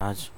Raj.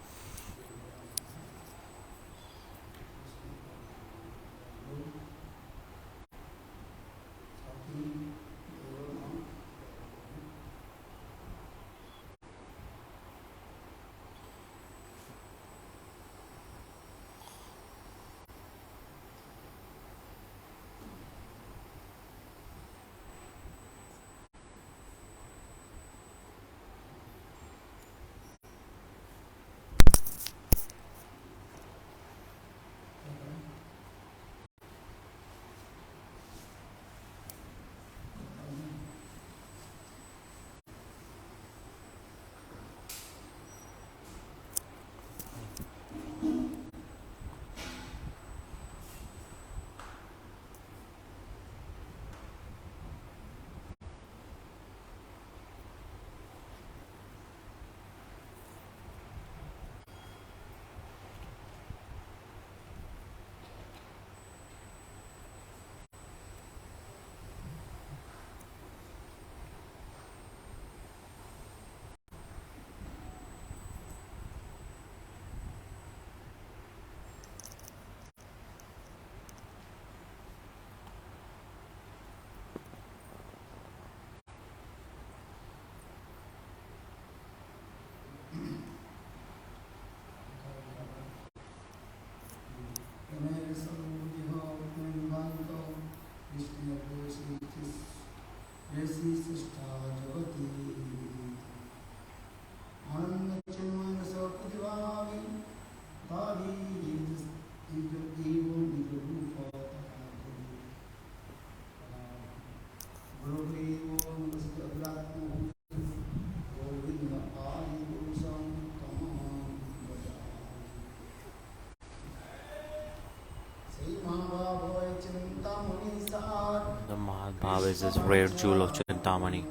The Mahaprabhu is this rare jewel of Chintamani.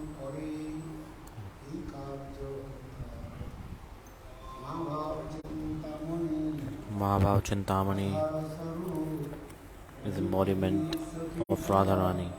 Mahaprabhu Chintamani is the embodiment of Radharani.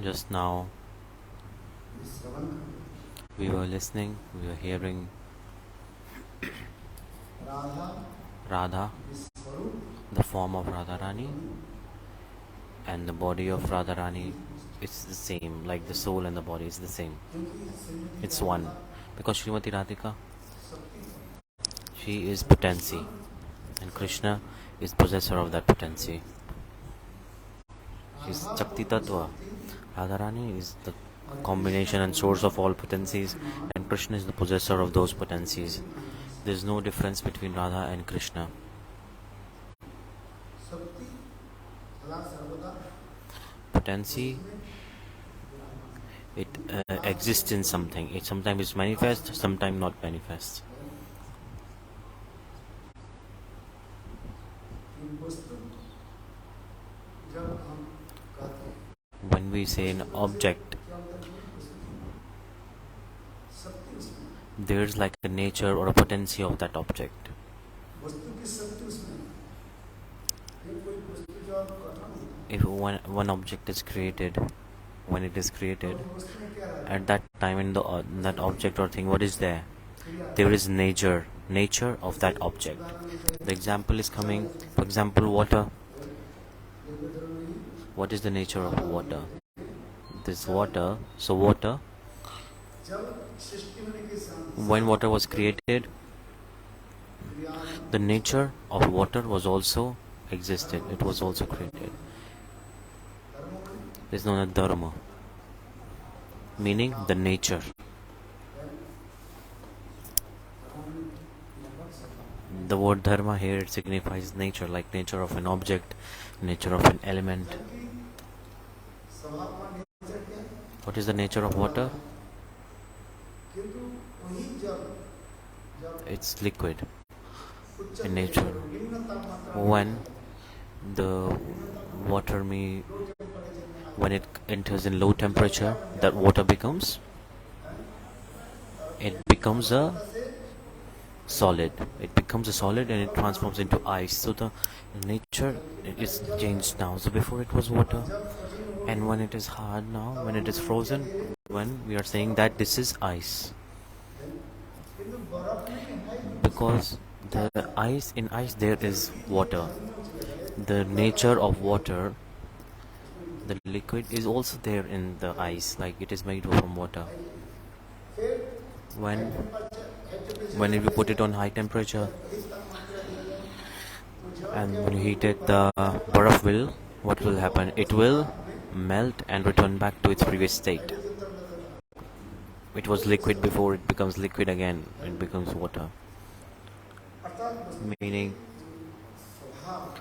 Just now we were listening, we were hearing Radha, the form of Radharani, and the body of Radharani, it's the same, like the soul and the body is the same. It's one. Because Srimati Radhika, she is potency, and Krishna is possessor of that potency. She's Shakti Tattva. Radharani is the combination and source of all potencies, and Krishna is the possessor of those potencies. There is no difference between Radha and Krishna. Potency, it exists in something. It sometimes is manifest, sometimes not manifest. When we say an object, there's like a nature or a potency of that object. If one object is created, when it is created, at that time in that object or thing, what is there? There is nature of that object. The example is coming, for example, water. What is the nature of water? This water. So water, when water was created, the nature of water was also existed. It was also created. It is known as dharma, meaning the nature. The word dharma here, it signifies nature, like nature of an object, nature of an element. What is the nature of water? It's liquid in nature. When the water when it enters in low temperature, that water becomes a solid. It becomes a solid and it transforms into ice. So the nature is changed now. So before it was water, and when it is hard now, when it is frozen, when we are saying that this is ice, because the ice, in ice there is water. The nature of water, the liquid, is also there in the ice, like it is made from water. When you put it on high temperature and when you heat it, the baraf what will happen? It will melt and return back to its previous state. It was liquid before, it becomes liquid again, it becomes water. Meaning,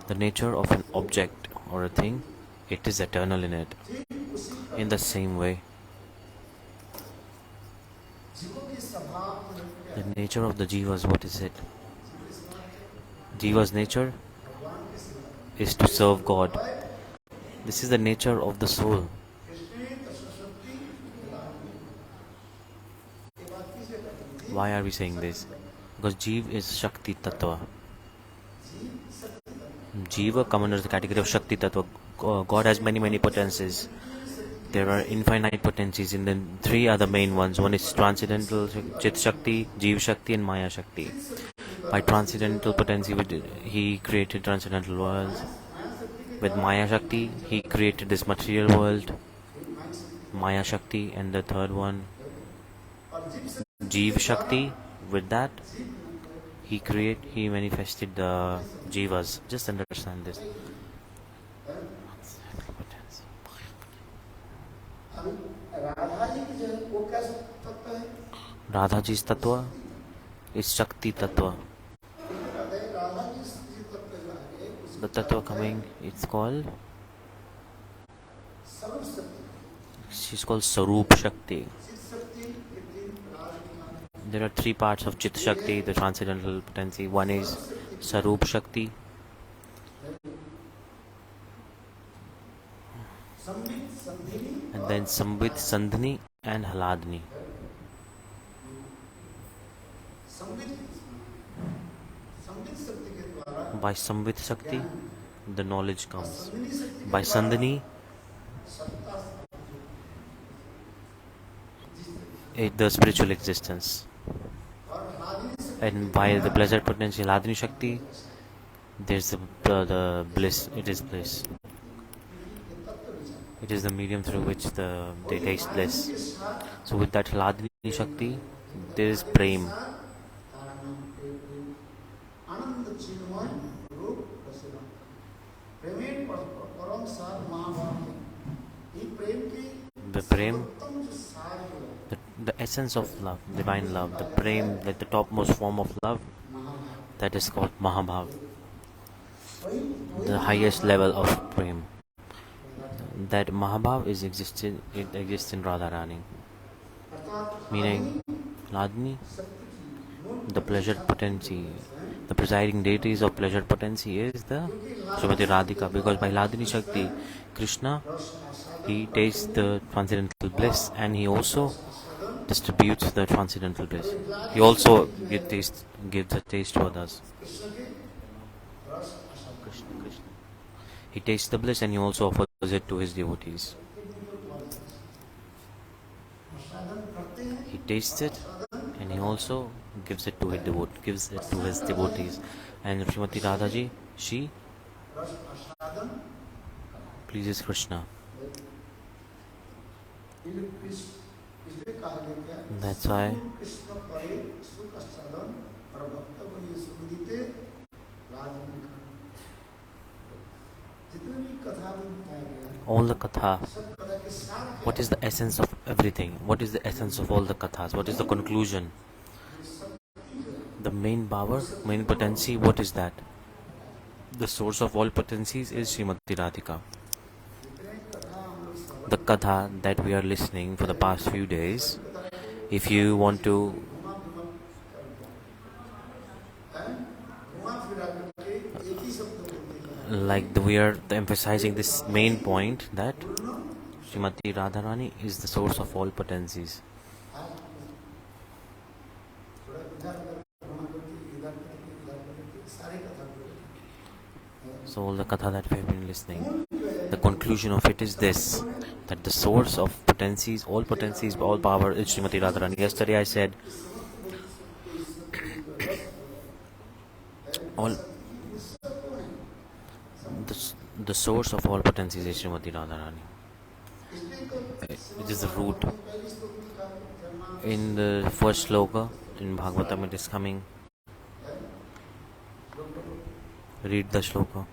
the nature of an object or a thing, it is eternal in it. In the same way, the nature of the jivas, what is it? Jiva's nature is to serve God. This is the nature of the soul. Why are we saying this? Because Jiva is Shakti Tattva. Jiva comes under the category of Shakti Tattva. God has many potencies. There are infinite potencies, and then three are the main ones. One is transcendental Chit Shakti, Jiva Shakti, and Maya Shakti. By transcendental potency, he created transcendental worlds. With Maya Shakti, he created this material world. Maya Shakti, and the third one, Jiva Shakti. With that, he manifested the Jivas. Just understand this. Radhaji's tattva is Shakti tattva. The tattva coming, it's called, she's called Sarup Shakti. There are three parts of Chit Shakti, the transcendental potency. One is Sarup Shakti, and then Sambit, Sandhini and Haladni. By Sambit Shakti, the knowledge comes. By Sandhini, the spiritual existence. And while the pleasure potency Ladini Shakti, there's the bliss. It is bliss. It is the medium through which they taste bliss. So with that Ladini Shakti, there is prem. The prem, the essence of love, divine love, the prem, like the topmost form of love, that is called Mahabhav, the highest level of prem. That Mahabhav it exists in Radharani, meaning Ladini, the pleasure potency, the presiding deities of pleasure potency is the Srimati Radhika, because by Ladini Shakti, Krishna, he tastes the transcendental bliss and he also distributes the transcendental bliss. He also gives a taste to others. Krishna. He tastes the bliss and he also offers it to his devotees. He tastes it and he also gives it to his devotees. And Srimati Radhaji, she pleases Krishna. That's why all the katha, what is the essence of everything? What is the essence of all the kathas? What is the conclusion? The main power, main potency, what is that? The source of all potencies is Srimati Radhika. The katha that we are listening for the past few days, if you want to we are emphasizing this main point that Srimati Radharani is the source of all potencies. So all the katha that we have been listening, the conclusion of it is this, that the source of potencies, all power is Srimati Radharani. Yesterday I said all the source of all potencies is Srimati Radharani. It is the root. In the first sloka in Bhagavatam it is coming. Read the shloka.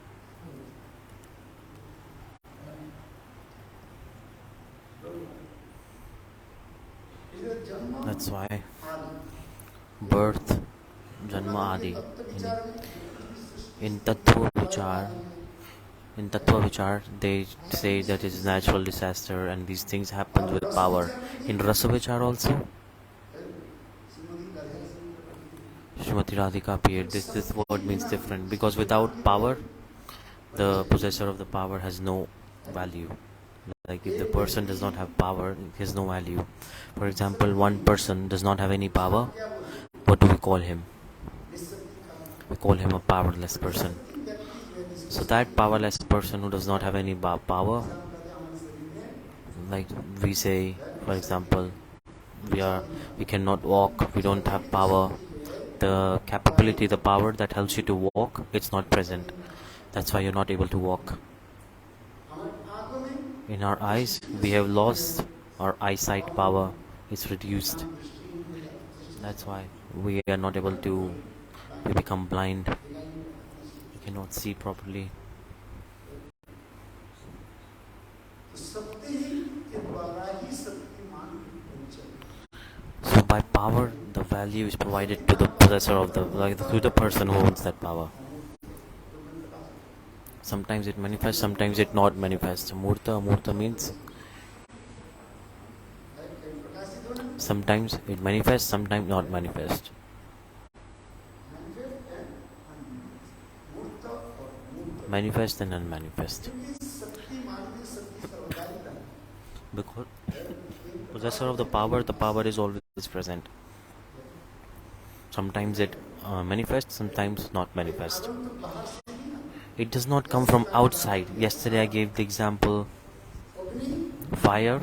That's why birth, janma adi. In tattva vichar, they say that it is natural disaster and these things happen with power. In rasa vichar also, Srimati Radhika appeared. This word means different, because without power, the possessor of the power has no value. Like if the person does not have power, he has no value. For example, one person does not have any power, what do we call him? We call him a powerless person. So that powerless person who does not have any power, like we say, for example, we cannot walk, we don't have power. The capability, the power that helps you to walk, it's not present. That's why you're not able to walk. In our eyes, we have lost our eyesight power. It's reduced. That's why we are not able to. We become blind. We cannot see properly. So by power, the value is provided to the possessor of to the person who owns that power. Sometimes it manifests, sometimes it not manifests. Murta means sometimes it manifests, sometimes not manifest. Manifest and unmanifest. Because possessor of the power is always present. Sometimes it manifests, sometimes not manifest. It does not come from outside. Yesterday I gave the example, fire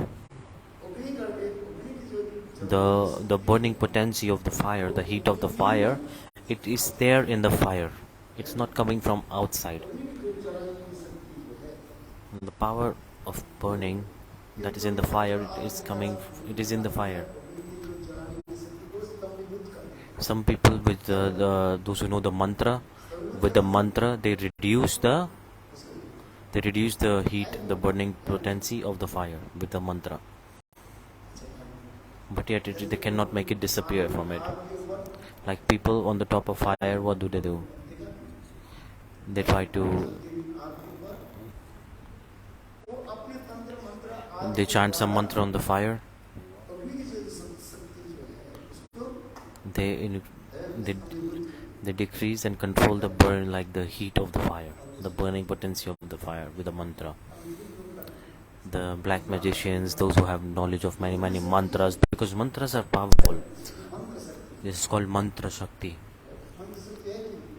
the burning potency of the fire, the heat of the fire, it is there in the fire. It's not coming from outside. The power of burning that is in the fire, it is in the fire. Some people with those who know the mantra, with the mantra they reduce the heat, the burning potency of the fire with the mantra. But yet they cannot make it disappear from it. Like people on the top of fire, what do? They try to, they chant some mantra on the fire. They they they decrease and control the burn, like the heat of the fire, the burning potency of the fire with the mantra. The black magicians, those who have knowledge of many mantras, because mantras are powerful. This is called Mantra-siddhi.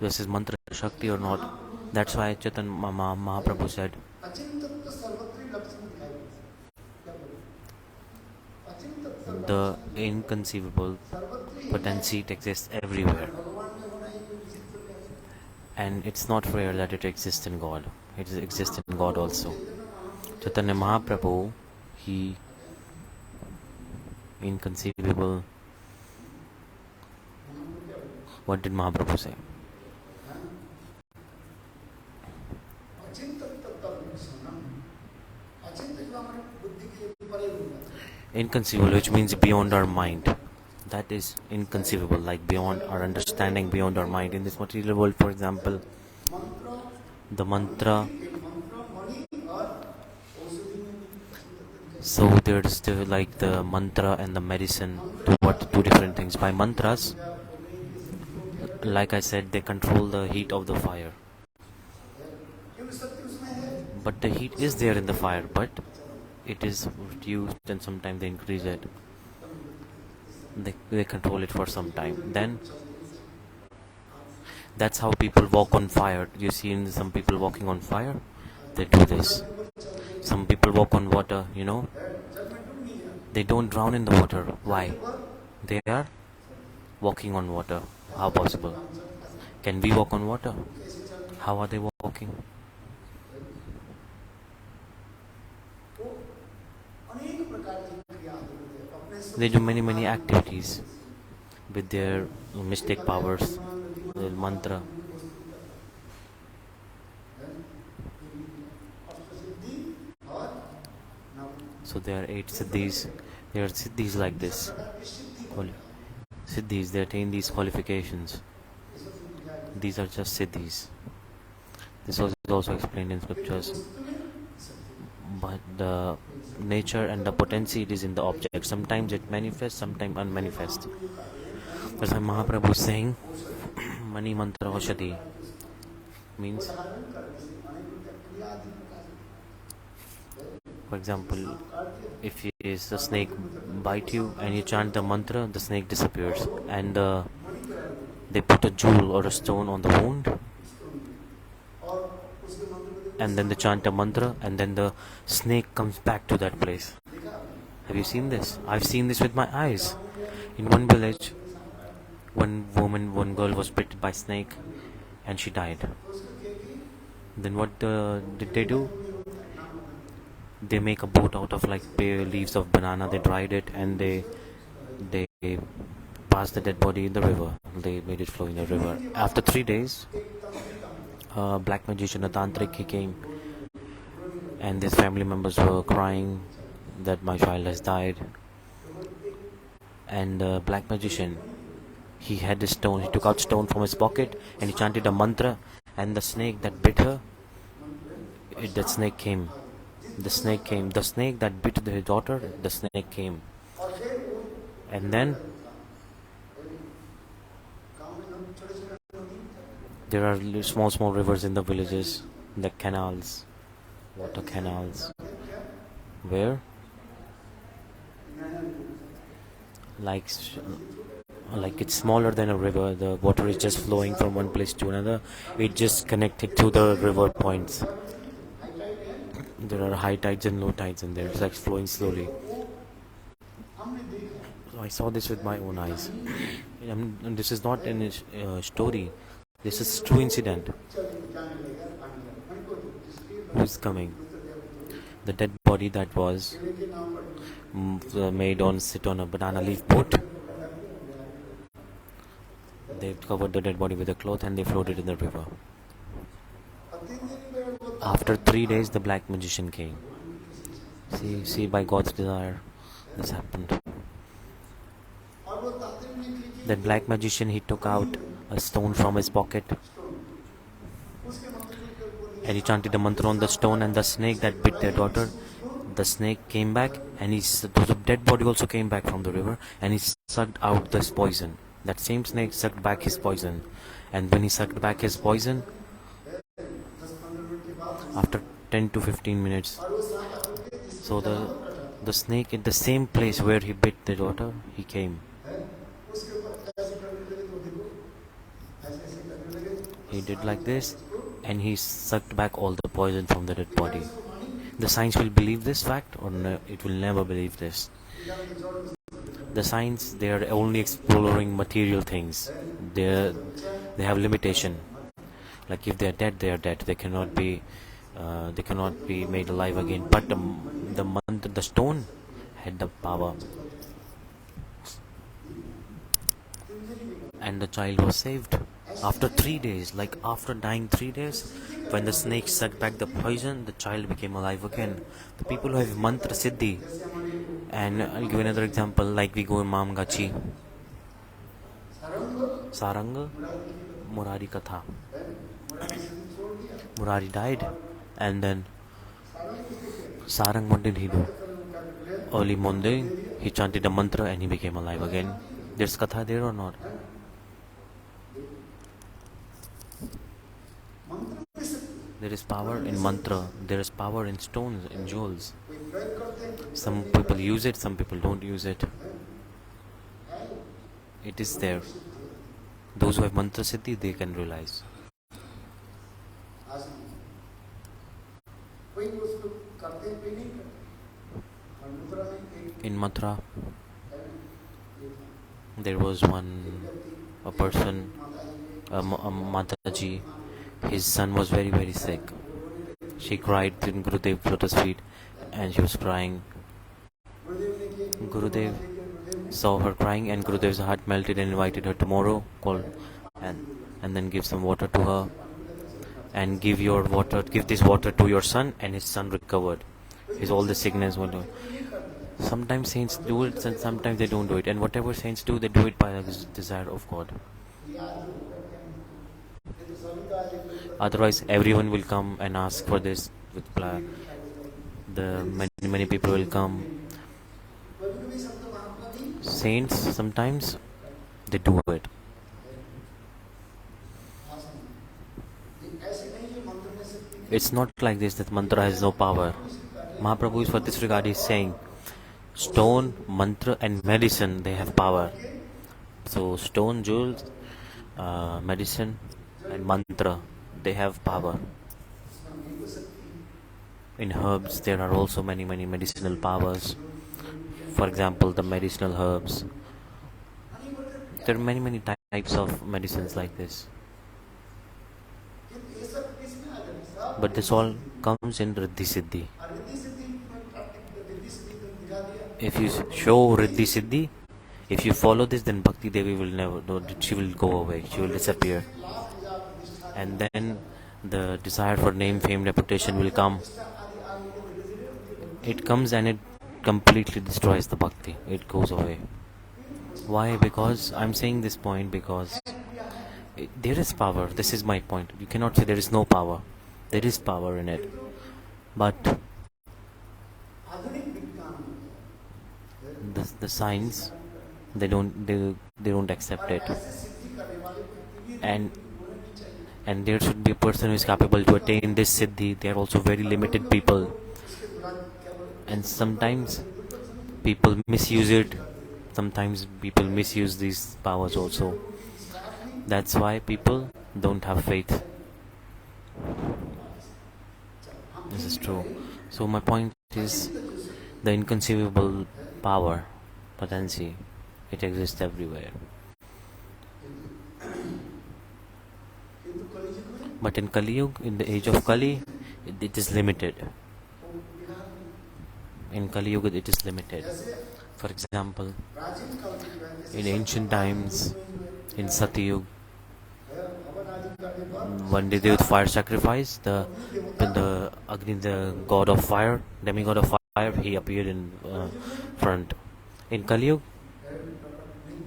This is Mantra-siddhi or not? That's why Chaitanya Mahaprabhu said, the inconceivable potency, it exists everywhere. And it's not rare that it exists in God. It exists in God also. Chaitanya Mahaprabhu, he inconceivable. What did Mahaprabhu say? Inconceivable, which means beyond our mind. That is inconceivable, like beyond our understanding, beyond our mind. In this material world, for example, the mantra. So there's like the mantra and the medicine, two different things. By mantras, like I said, they control the heat of the fire. But the heat is there in the fire, but it is reduced and sometimes they increase it. They control it for some time. Then that's how people walk on fire. You see some people walking on fire, they do this. Some people walk on water, they don't drown in the water. Why? They are walking on water. How possible? Can we walk on water? How are they walking? They do many activities with their mystic powers, their mantra. So there are 8 siddhis. There are siddhis like this. Siddhis, they attain these qualifications. These are just siddhis. This was also explained in scriptures. But the nature and the potency, it is in the object. Sometimes it manifests, sometimes unmanifest. That's why Mahaprabhu is saying Mani Mantra Oshadhi means, for example, if a snake bite you and you chant the mantra, the snake disappears. And they put a jewel or a stone on the wound, and then they chant a mantra, and then the snake comes back to that place. Have you seen this? I've seen this with my eyes. In one village, one girl was bitten by snake and she died. Then what did they do? They make a boat out of like leaves of banana. They dried it and they passed the dead body in the river. They made it flow in the river. After 3 days, a black magician, a tantric, he came, and his family members were crying that my child has died. And the black magician, he had a stone. He took out stone from his pocket and he chanted a mantra, and the snake that bit her, that snake came. The snake came. The snake that bit his daughter, the snake came. And then there are small rivers in the villages, the canals, water canals, where like it's smaller than a river. The water is just flowing from one place to another. It just connected to the river points. There are high tides and low tides in there. It's like flowing slowly. So I saw this with my own eyes. This is not a story. This is true incident. Who is coming? The dead body that was made on sit on a banana leaf boat. They covered the dead body with a cloth and they floated in the river. After 3 days, the black magician came. See, by God's desire, this happened. That black magician, he took out a stone from his pocket and he chanted a mantra on the stone, and the snake that bit their daughter, the snake came back, and the dead body also came back from the river, and he sucked out this poison. That same snake sucked back his poison, and when he sucked back his poison, after 10 to 15 minutes, so the snake in the same place where he bit the daughter, he came. He did like this, and he sucked back all the poison from the dead body. The science will believe this fact, or it will never believe this. The science, they are only exploring material things. They have limitation. Like if they are dead, they are dead. They cannot be made alive again. But the stone had the power, and the child was saved. After 3 days, like after dying 3 days, when the snake sucked back the poison, the child became alive again. The people who have Mantra-siddhi, and I'll give another example, like we go in Mamgachi, Saranga, Murari Katha. Murari died, and then Sarang, what did he do? Early Monday, he chanted a mantra and he became alive again. There's Katha there or not? There is power in mantra, there is power in stones, in jewels. Some people use it, some people don't use it. It is there. Those who have Mantra-siddhi, they can realize. In Mathura, there was a person, Mataji. His son was very, very sick. She cried in Gurudev's lotus feet, and she was crying. Gurudev saw her crying, and Gurudev's heart melted and invited her tomorrow, and then give some water to her, and give this water to your son, and his son recovered. His all the sickness went away. Sometimes saints do it, and sometimes they don't do it, and whatever saints do, they do it by the desire of God. Otherwise, everyone will come and ask for this with plan. Many people will come. Saints, sometimes they do it. It's not like this that mantra has no power. Mahaprabhu is for this regard is saying stone, mantra and medicine, they have power. So stone, jewels, medicine and mantra, they have power. In herbs there are also many medicinal powers. For example, the medicinal herbs. There are many types of medicines like this. But this all comes in Radha-siddhi. If you show Radha-siddhi, if you follow this, then Bhakti Devi will never, she will go away, she will disappear. And then the desire for name, fame, reputation will come. It comes and it completely destroys the Bhakti. It goes away. Why? Because I'm saying this point because there is power. This is my point. You cannot say there is no power. There is power in it. But the science, they don't accept it. And there should be a person who is capable to attain this siddhi. They are also very limited people. And sometimes people misuse it. Sometimes people misuse these powers also. That's why people don't have faith. This is true. So my point is the inconceivable power, potency. It exists everywhere. But in Kali-yuga, in the age of Kali, it is limited. In Kali-yuga, it is limited. For example, in ancient times, in Satyuga, when they did fire sacrifice, the Agni, the god of fire, demigod of fire, he appeared in front. In Kali-yuga,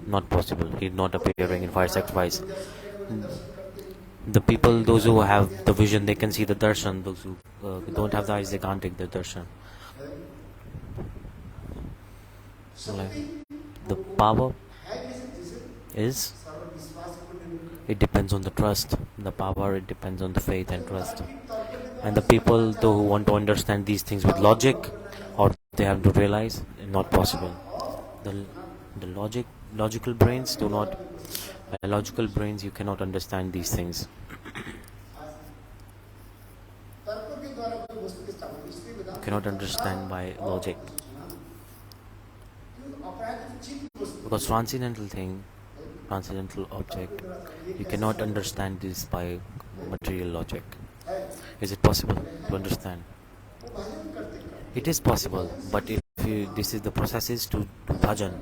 not possible. He is not appearing in fire sacrifice. The people, those who have the vision, they can see the darshan. Those who don't have the eyes, they can't take the darshan. Like, the power is, it depends on the trust. The power, it depends on the faith and trust. And the people, though, who want to understand these things with logic, or they have to realize, not possible. The logical brains do not. By logical brains, you cannot understand these things. You cannot understand by logic. Because transcendental thing, transcendental object, you cannot understand this by material logic. Is it possible to understand? It is possible, but if this is the processes to bhajan,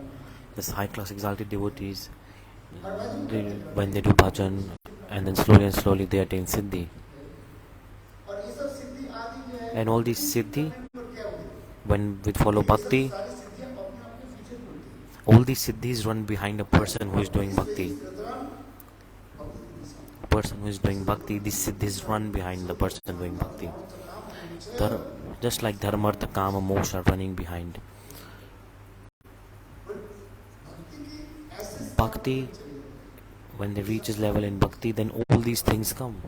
this high class exalted devotees, when they do bhajan, and then slowly and slowly they attain siddhi. And all these siddhi, when we follow bhakti, all these siddhis run behind a person who is doing bhakti. A person who is doing bhakti, these siddhis run behind the person doing bhakti. Just like dharma, artha, kama, moksha are running behind. Bhakti, when they reach this level in bhakti, then all these things come.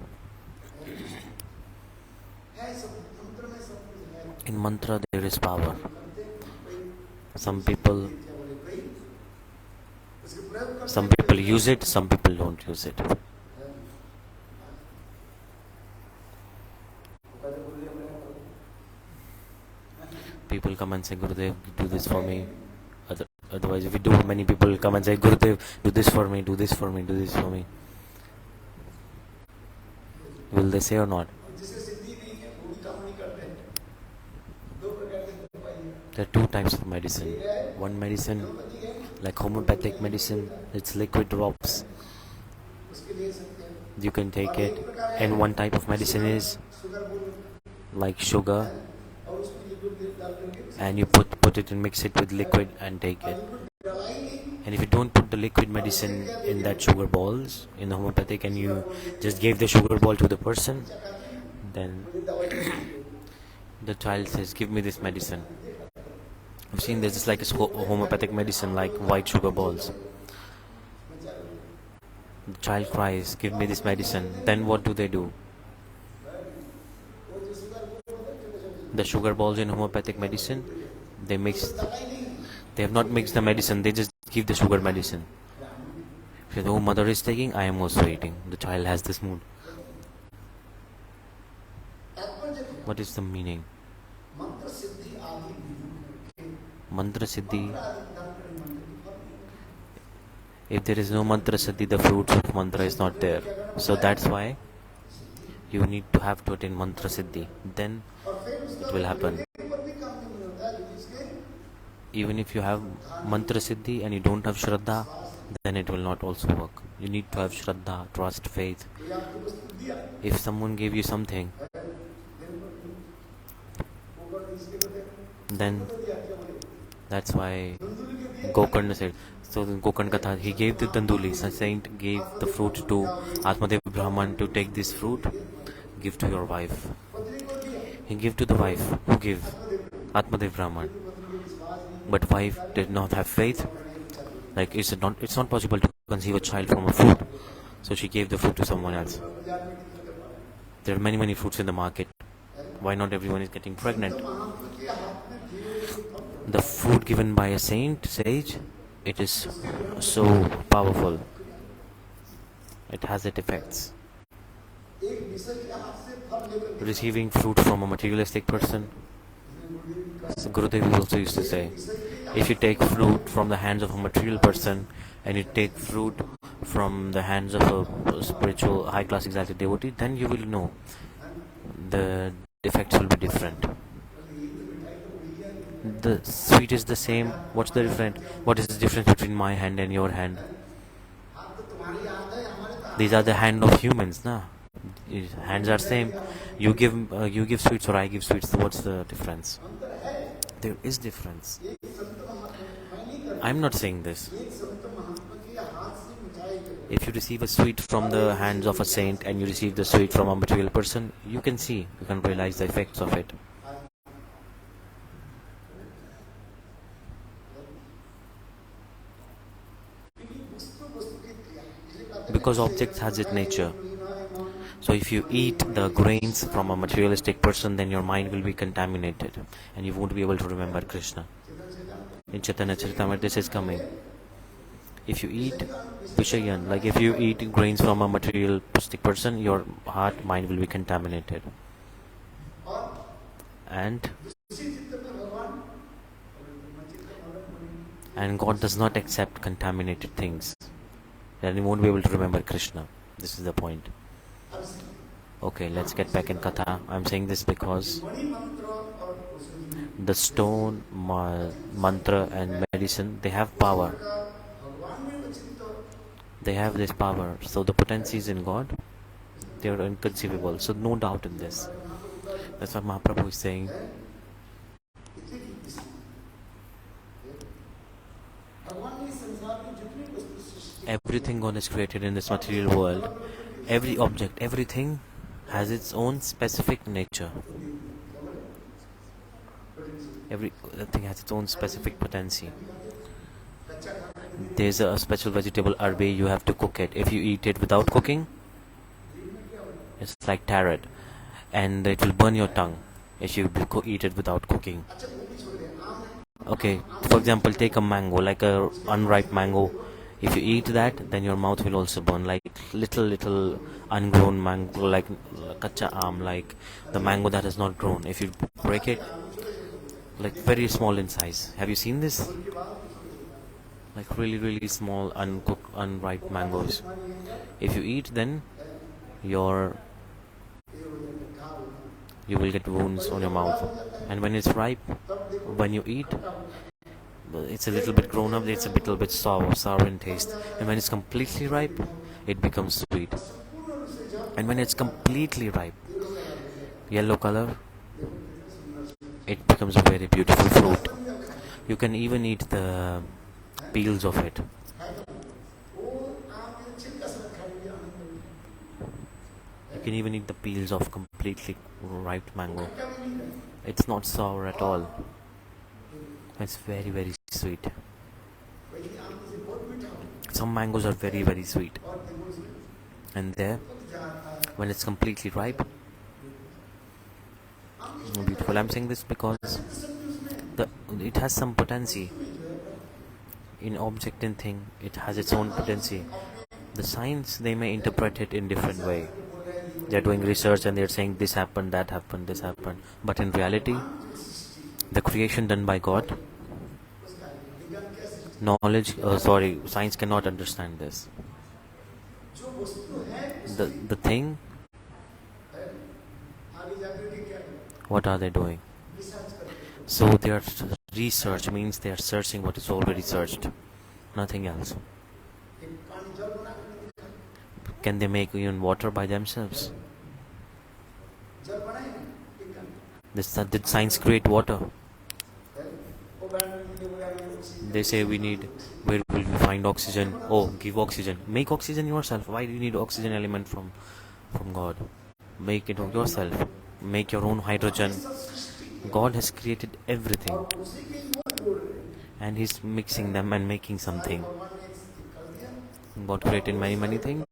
In mantra there is power. Some people use it, some people don't use it. People come and say, Gurudev, do this for me. Otherwise, if we do, many people will come and say, Gurudev, do this for me, do this for me, do this for me. Will they say or not? There are two types of medicine. One medicine, like homeopathic medicine, it's liquid drops. You can take it. And one type of medicine is like sugar, and you put it and mix it with liquid and take it. And if you don't put the liquid medicine in that sugar balls, in the homeopathic, and you just gave the sugar ball to the person, then the child says, give me this medicine. I've seen there's just like a homeopathic medicine, like white sugar balls. The child cries, give me this medicine. Then what do? The sugar balls in homeopathic medicine, they have not mixed the medicine, they just give the sugar medicine. If the mother is taking, I am also eating. The child has this mood. What is the meaning? Mantra-siddhi. If there is no mantra-siddhi, the fruits of mantra is not there. So that's why you need to have to attain mantra-siddhi. Then it will happen. Even if you have mantra-siddhi and you don't have shraddha, then it will not also work. You need to have shraddha, trust, faith. If someone gave you something, then that's why Gokarna said, so in Gokarna Katha, he gave the Danduli, a saint gave the fruit to Atmadev Brahman to take this fruit, give to your wife. He gave to the wife. Who gave? Atmadev Brahman. But wife did not have faith. Like it's not possible to conceive a child from a fruit. So she gave the fruit to someone else. There are many fruits in the market. Why not everyone is getting pregnant? The fruit given by a saint, sage, it is so powerful. It has its effects. Receiving fruit from a materialistic person, so Gurudeva also used to say, If you take fruit from the hands of a material person and you take fruit from the hands of a spiritual high class exalted devotee, then you will know the effects will be different. The sweet is the same. What's the different? What is the difference between my hand and your hand? These are the hand of humans, na? Hands are same. You give sweets or I give sweets. So what's the difference? There is difference. I'm not saying this. If you receive a sweet from the hands of a saint and you receive the sweet from a material person, you can see, you can realize the effects of it. Because objects has its nature. So if you eat the grains from a materialistic person, then your mind will be contaminated and you won't be able to remember Krishna. In Chaitanya Charitamrita this is coming. If you eat Vishayan, like if you eat grains from a materialistic person, your heart, mind will be contaminated. And God does not accept contaminated things. Then you won't be able to remember Krishna. This is the point. Okay, let's get back in katha. I'm saying this because the stone, mantra and medicine, they have power. They have this power. So the potencies in God, they are inconceivable. So no doubt in this. That's what Mahaprabhu is saying. Everything God has created in this material world, every object, everything has its own specific nature. Everything has its own specific potency. There's a special vegetable arbe, you have to cook it. If you eat it without cooking, it's like tarot, and it will burn your tongue if you eat it without cooking. Okay, for example, take a mango, like a unripe mango. If you eat that, then your mouth will also burn, like little ungrown mango, like kacha aam, like the mango that has not grown. If you break it, like very small in size. Have you seen this? Like really small uncooked, unripe mangoes. If you eat, then you will get wounds on your mouth. And when it's ripe, when you eat, it's a little bit grown up, it's a little bit sour in taste. And when it's completely ripe, it becomes sweet. And when it's completely ripe, yellow color, it becomes a very beautiful fruit. You can even eat the peels of it. You can even eat the peels of completely ripe mango. It's not sour at all. It's very sweet. Some mangoes are very sweet. And there, when it's completely ripe, beautiful. I'm saying this because it has some potency. In object and thing, it has its own potency. The science, they may interpret it in different way. They're doing research and they're saying this happened, that happened, this happened. But in reality, the creation done by God, science cannot understand this. The thing, what are they doing? So their research means they are searching what is already searched, nothing else. Can they make even water by themselves? Did science create water? They say where will we find oxygen? Oh, give oxygen. Make oxygen yourself. Why do you need oxygen element from God? Make it yourself. Make your own hydrogen. God has created everything. And He's mixing them and making something. God created many things,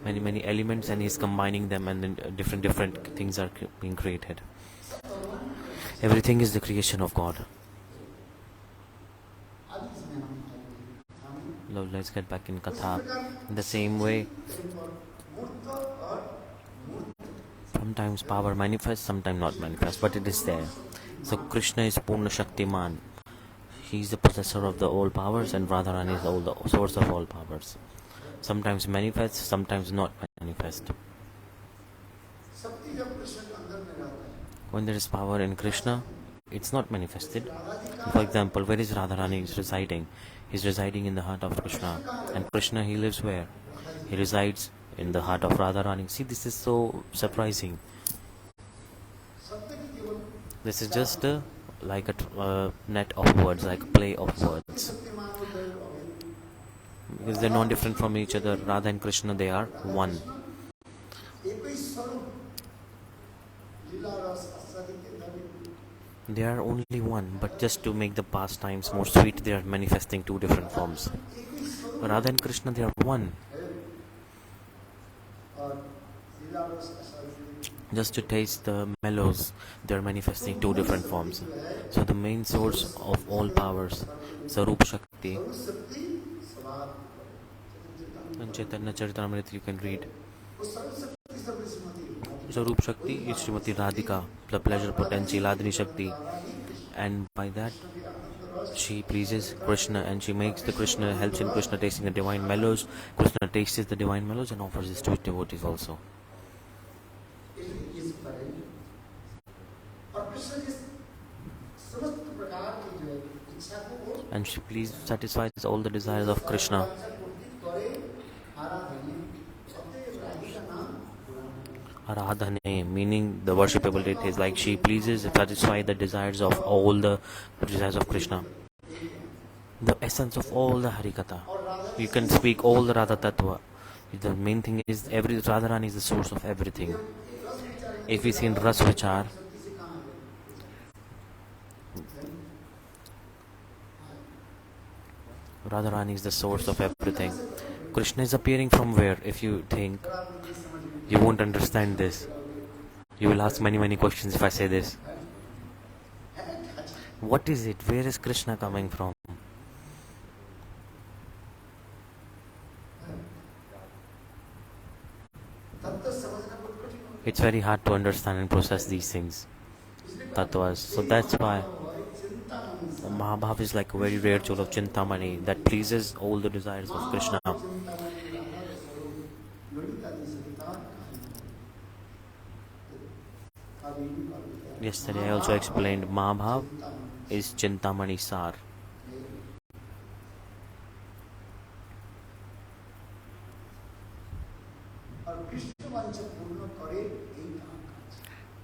many elements, and He's combining them, and then different things are being created. Everything is the creation of God. Now let's get back in katha. In the same way, sometimes power manifests, sometimes not manifest, but it is there. So Krishna is Purna Shaktiman. He is the possessor of the all powers, and Radharani is all the source of all powers. Sometimes manifest, sometimes not manifest. When there is power in Krishna, it's not manifested. For example, where is Radharani is residing? He's residing in the heart of Krishna. And Krishna, he lives where? He resides in the heart of Radharani. See, this is so surprising. This is just like a net of words, like a play of words. Because they're not different from each other. Radha and Krishna, they are one. They are only one, but just to make the pastimes more sweet, they are manifesting two different forms. Radha and Krishna, they are one. Just to taste the mellows, they are manifesting two different forms. So the main source of all powers, Sarup Shakti, and Chaitanya Charitamrita you can read. Sarup Shakti is Srimati Radhika, the pleasure potency, Ladini Shakti, and by that she pleases Krishna, and she makes the Krishna, helps in Krishna tasting the divine mellows. Krishna tastes the divine mellows and offers this to his devotees also. And she satisfies all the desires of Krishna. Aradhane, meaning the worshipable deities, like she pleases, satisfies the desires of all the desires of Krishna. The essence of all the Harikatha. You can speak all the Radha-tattva. The main thing is every Radharani is the source of everything. If we see in Ras Vichar, Radharani is the source of everything. Krishna is appearing from where? If you think, you won't understand this. You will ask many questions if I say this. What is it? Where is Krishna coming from? It's very hard to understand and process these things, tattvas. So that's why Mahaprabhu is like a very rare jewel of Chintamani that pleases all the desires of Krishna. Yesterday I also explained Mahaprabhu is Chintamani Sar.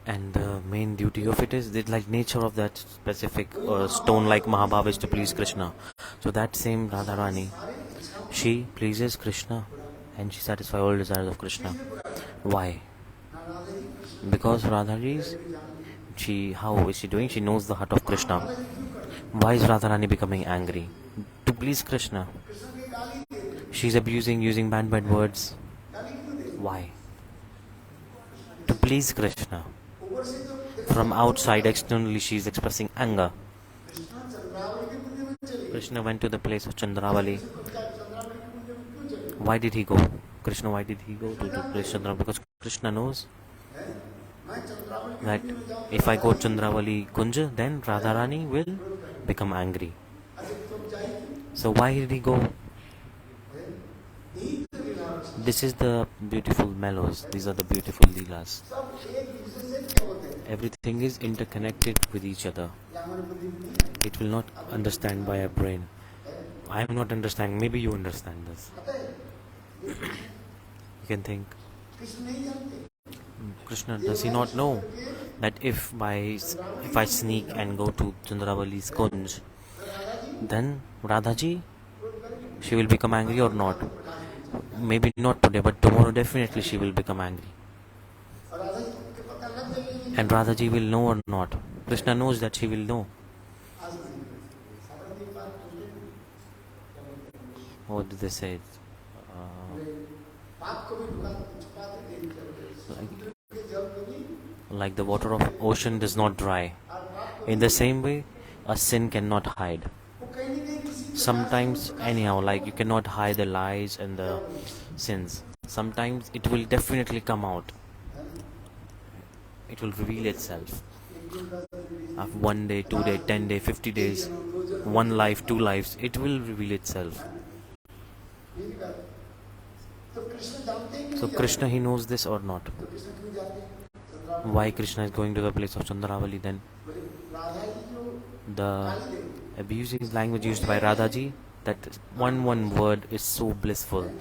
And the main duty of it is, like nature of that specific stone like Mahaprabhu is to please Krishna. So that same Radharani, she pleases Krishna and she satisfies all desires of Krishna. Why? Because Radharani, how is she doing? She knows the heart of Krishna. Why is Radharani becoming angry? To please Krishna. She's abusing, using bad words. Why? To please Krishna. From outside, externally, she is expressing anger. Krishna went to the place of Chandravali. Why did he go? Krishna, why did he go to the place of Chandravali? Because Krishna knows that if I go Chandravali Kunja, then Radharani will become angry. So why did he go? This is the beautiful mellows. These are the beautiful leelas. Everything is interconnected with each other. It will not understand by a brain. I am not understanding. Maybe you understand this. You can think, Krishna, does he not know that if I sneak and go to Chandravali's Kunj, then Radhaji, she will become angry or not? Maybe not today, but tomorrow definitely she will become angry. And Radhaji will know or not? Krishna knows that she will know. What did they say? Like the water of ocean does not dry. In the same way, a sin cannot hide. Sometimes, anyhow, like you cannot hide the lies and the sins. Sometimes it will definitely come out. It will reveal itself. After 1 day, 2 days, 10 days, 50 days. one life, two lives, it will reveal itself. So Krishna, he knows this or not? Why Krishna is going to the place of Chandravali then? The abusive language used by Radhaji, that one word is so blissful.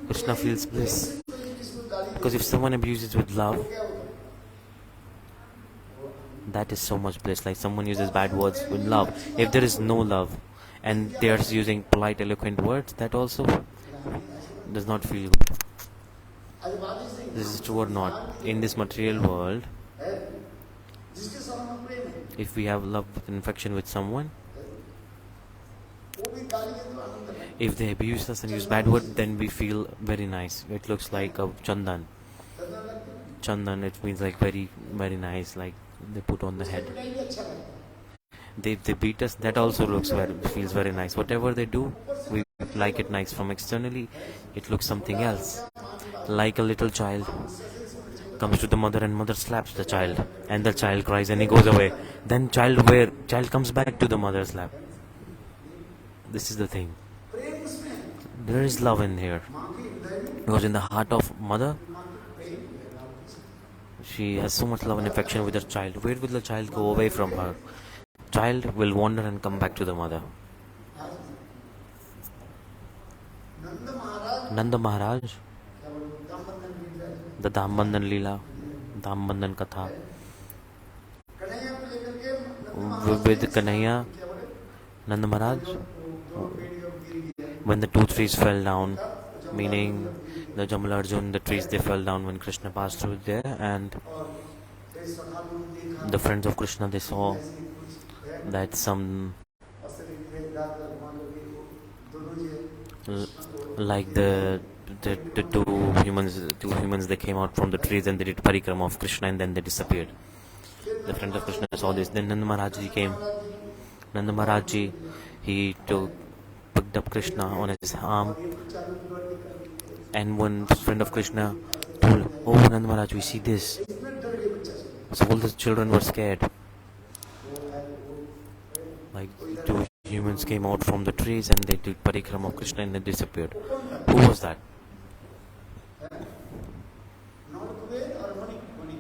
Krishna feels bliss. Because if someone abuses with love, that is so much bliss. Like someone uses bad words with love. If there is no love and they are using polite, eloquent words, that also does not feel good. This is true or not? In this material world, if we have love and affection with someone, if they abuse us and use bad words, then we feel very nice. It looks like a chandan. Chandan, it means like very, very nice, like they put on the head. They beat us, that also feels very nice. Whatever they do, we like it nice. From externally, it looks something else. Like a little child comes to the mother and mother slaps the child, and the child cries and he goes away. Then child comes back to the mother's lap. This is the thing. There is love in here, because in the heart of mother, she has so much love and affection with her child. Where will the child go away from her? Child will wander and come back to the mother. Nanda Maharaj, the Dhambandan Leela, Dhambandan Katha, with Kanhaiya, Nanda Maharaj, when the two trees fell down, meaning the Jamal Arjun, the trees, they fell down when Krishna passed through there, and the friends of Krishna, they saw that some like the two humans, they came out from the trees and they did parikrama of Krishna and then they disappeared. The friends of Krishna saw this. Then Nanda Maharaj ji came. Nanda Maharaj ji, he picked up Krishna on his arm, and one friend of Krishna told, "Oh Nanda Maharaj, we see this." So all the children were scared. Like two humans came out from the trees and they did parikrama of Krishna and they disappeared. Who was that?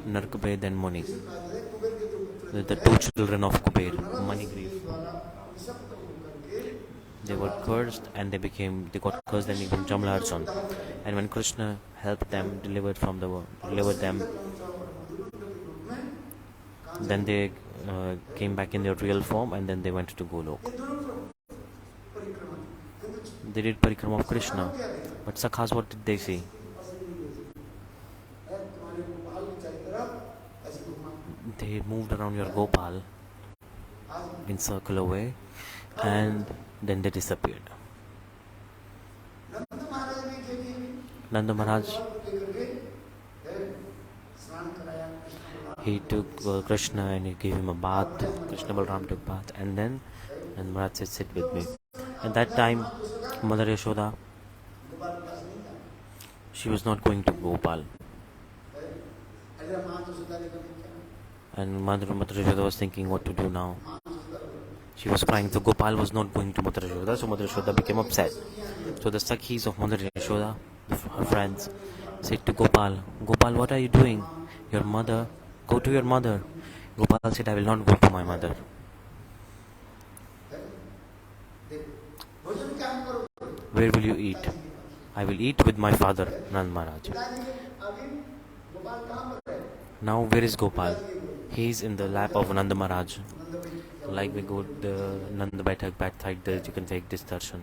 Narkabed and Mani. The two children of Kuber, Manigrief. They were cursed and they got cursed and became Jamla Arjun. And when Krishna helped them, delivered them, then they came back in their real form and then they went to Golok. They did parikrama of Krishna, but Sakhas, what did they see? They moved around your Gopal in circular way and then they disappeared. Nanda Maharaj, he took Krishna and he gave him a bath. Krishna Balram took bath, and then Nanda Maharaj said, "Sit with me." At that time, Mother Yashoda, she was not going to Gopal. And Mother Yashoda was thinking what to do now. She was crying, so Gopal was not going to Mother Yashoda, so Mother Yashoda became upset. So the Sakhis of Mother Yashoda, her friends, said to Gopal, "Gopal, what are you doing? Your mother, go to your mother." Gopal said, "I will not go to my mother." "Where will you eat?" "I will eat with my father, Nand Maharaj." Now where is Gopal? He is in the lap of Nanda Maharaj. Like we go the Nanda Baitak backside, you can take this darshan.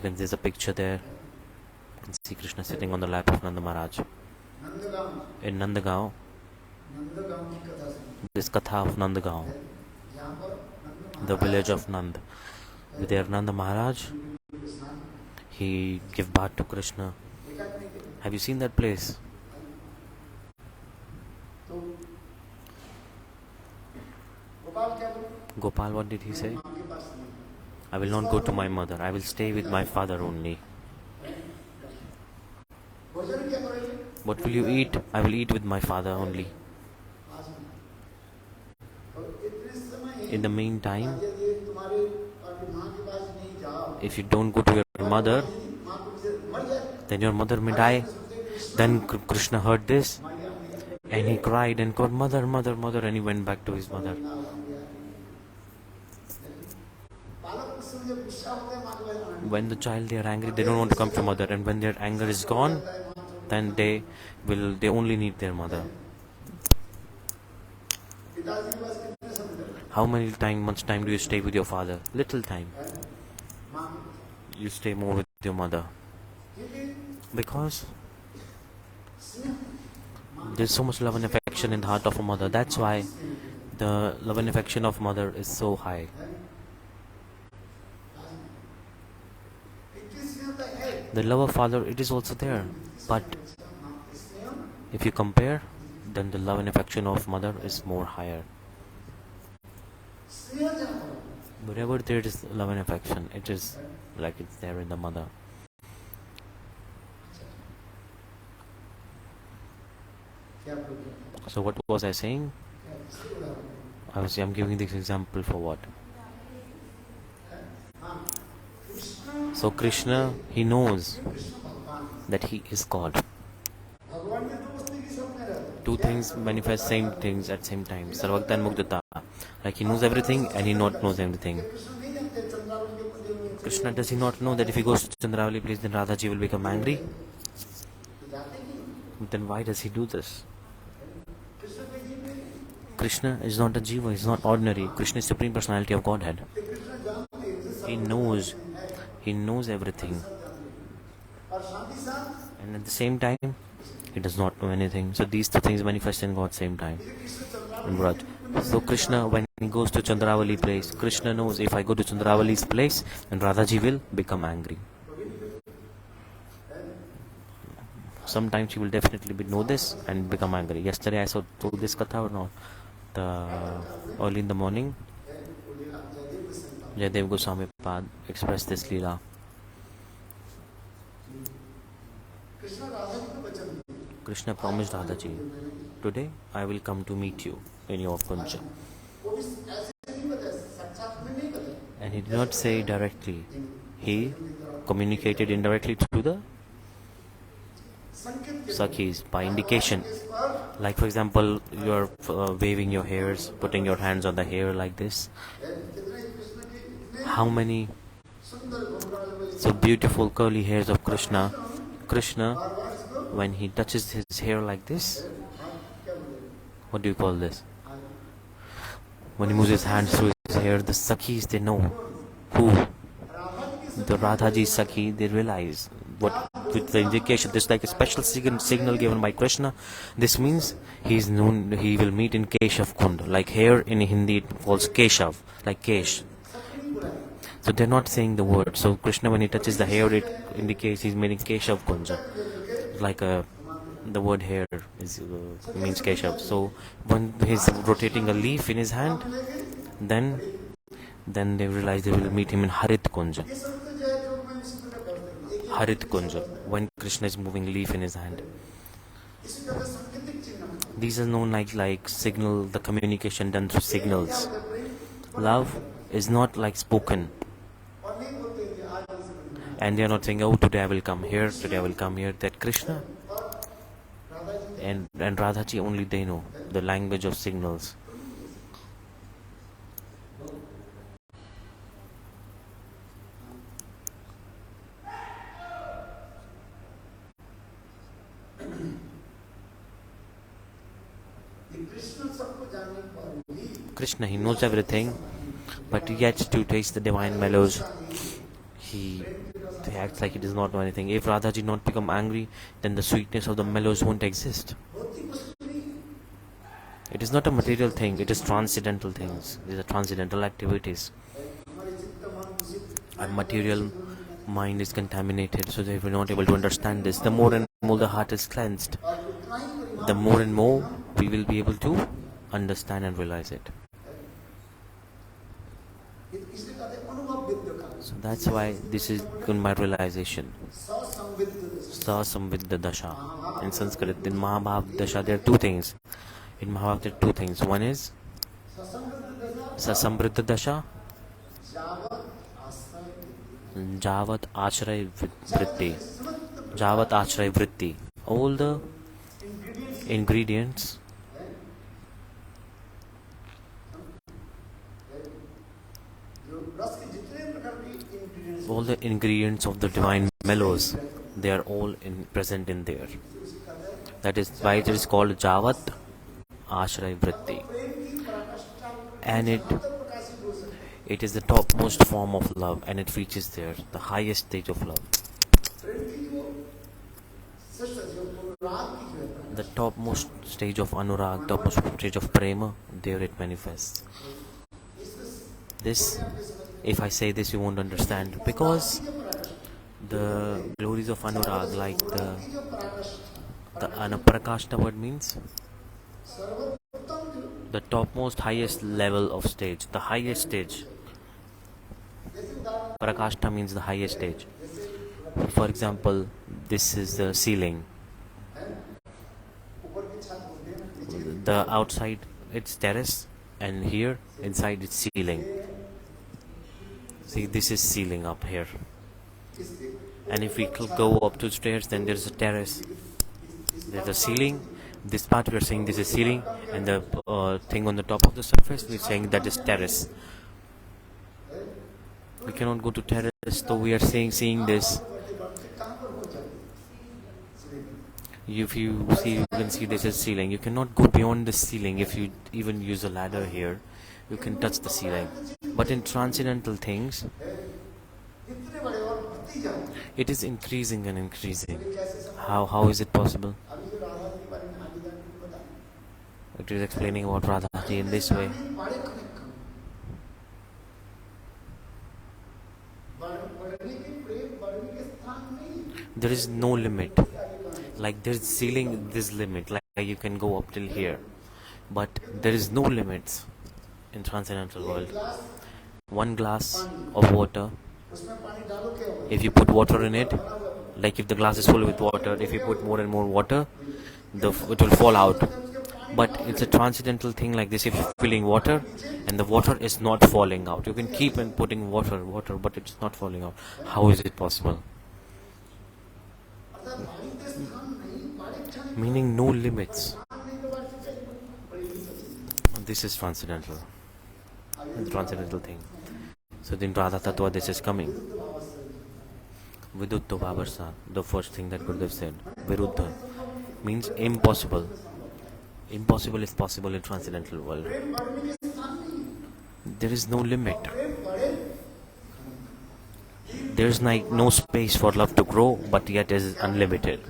There's a picture there. You can see Krishna sitting on the lap of Nanda Maharaj. In Nandagaon, this katha of Nandagaon, the village of Nand. There Nanda Maharaj, he gave bath to Krishna. Have you seen that place? Gopal, what did he say? "I will not go to my mother. I will stay with my father only." "What will you eat?" "I will eat with my father only." In the meantime, if you don't go to your mother, then your mother may die. Then Krishna heard this and he cried and called, "Mother, mother, mother," and he went back to his mother. When the child, they are angry, they don't want to come to mother, and when their anger is gone, then they only need their mother. How much time do you stay with your father? Little time. You stay more with your mother, because there's so much love and affection in the heart of a mother. That's why the love and affection of mother is so high. The love of father, it is also there, but if you compare, then the love and affection of mother is more higher. Wherever there is love and affection, it is like it's there in the mother. So what was I saying? I'm giving this example for what? So Krishna, he knows that he is God. Two things manifest same things at same time. Sarvagta and Mugdata. Like he knows everything and he not knows everything. Krishna, does he not know that if he goes to Chandravali place, then Radhaji will become angry? Then why does he do this? Krishna is not a jiva, he is not ordinary. Krishna is Supreme Personality of Godhead. He knows everything. And at the same time, he does not know anything. So these two things manifest in God same time. So Krishna, when he goes to Chandravali place, Krishna knows if I go to Chandravali's place, then Radhaji will become angry. Sometimes she will definitely know this and become angry. Yesterday I told this katha or not? Early in the morning, Jayadev Goswami Pad expressed this Leela. Krishna promised Radhaji, "Today I will come to meet you in your kunja." And he did not say directly. He communicated indirectly to the Sakhis by indication. Like for example, you are waving your hairs, putting your hands on the hair like this. How many so beautiful curly hairs of Krishna. Krishna, when he touches his hair like this, what do you call this? When he moves his hands through his hair, the Sakhis, they know who. The Radhaji Sakhi, they realize what with the indication. This is like a special signal given by Krishna. This means he is known. He will meet in Keshav Kund. Like hair in Hindi, it calls Keshav, like Kesh. So they're not saying the word. So Krishna, when he touches the hair, it indicates he's meeting Keshav Kunja. Like the word hair means Keshav. So when he's rotating a leaf in his hand, then they realize they will meet him in Harit Kunja. Harit Kunja, when Krishna is moving leaf in his hand. These are known like signal, the communication done through signals. Love is not like spoken. And they are not saying, "Oh, today I will come here, today I will come here." That Krishna and Radhaji, only they know the language of signals. Krishna, he knows everything, but yet to taste the divine mellows, he acts like he does not know anything. If Radhaji not become angry, then the sweetness of the mellows won't exist. It is not a material thing, it is transcendental things. These are transcendental activities. Our material mind is contaminated, so that we're not able to understand this. The more and more the heart is cleansed, the more and more we will be able to understand and realize it. So that's why this is in my realization. Sa-samvidya dasha. In Sanskrit, in Mahabhav dasha, there are two things. In Mahabhav, there are two things. One is Sa-samvidya dasha. Javat Ashray Vritti. Javat Ashray Vritti. All the ingredients, of the divine mellows, they are all present in there. That is why it is called Javat Ashray Vritti. And it is the topmost form of love, and it reaches there, the highest stage of love. The topmost stage of anurag, topmost stage of prema, there it manifests. This, if I say this, you won't understand, because the glories of anurag, like the anaprakashta word means the topmost highest level of stage, the highest stage. Prakashta means the highest stage. For example, this is the ceiling. The outside it's terrace, and here inside it's ceiling. See, this is ceiling up here. And if we go up two stairs, then there's a terrace. There's a ceiling. This part we are saying this is ceiling, and the thing on the top of the surface we're saying that is terrace. We cannot go to terrace, so we are seeing this. If you see, you can see this is ceiling. You cannot go beyond the ceiling. If you even use a ladder here, you can touch the ceiling. But in transcendental things, it is increasing and increasing. How is it possible? It is explaining about Radhaji in this way. There is no limit. Like there's ceiling, this limit. Like you can go up till here, but there is no limits in transcendental world. One glass of water, if you put water in it, like if the glass is full with water, if you put more and more water, it will fall out. But it's a transcendental thing like this. If you're filling water and the water is not falling out, you can keep on putting water, but it's not falling out. How is it possible? Meaning no limits. This is transcendental. The transcendental thing. So in Radha-tattva this is coming. Viduddha Babarsa, the first thing that Gurudeva said. Viruddha means impossible. Impossible is possible in transcendental world. There is no limit. There is like no space for love to grow, but yet is unlimited.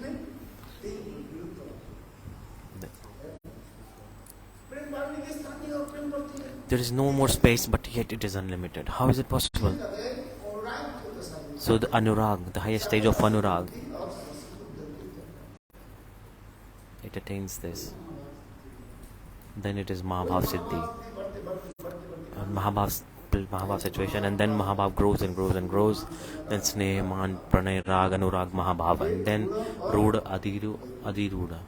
There is no more space, but yet it is unlimited. How is it possible? So the anurag, the highest stage of anurag, it attains this. Then it is Mahaprabhu Mahabhav situation, and then Mahabhav grows and grows and grows. Then Sneh, Man, Pranay, Rag, Anurag, Mahabhav, and then Ruda, Adiruda.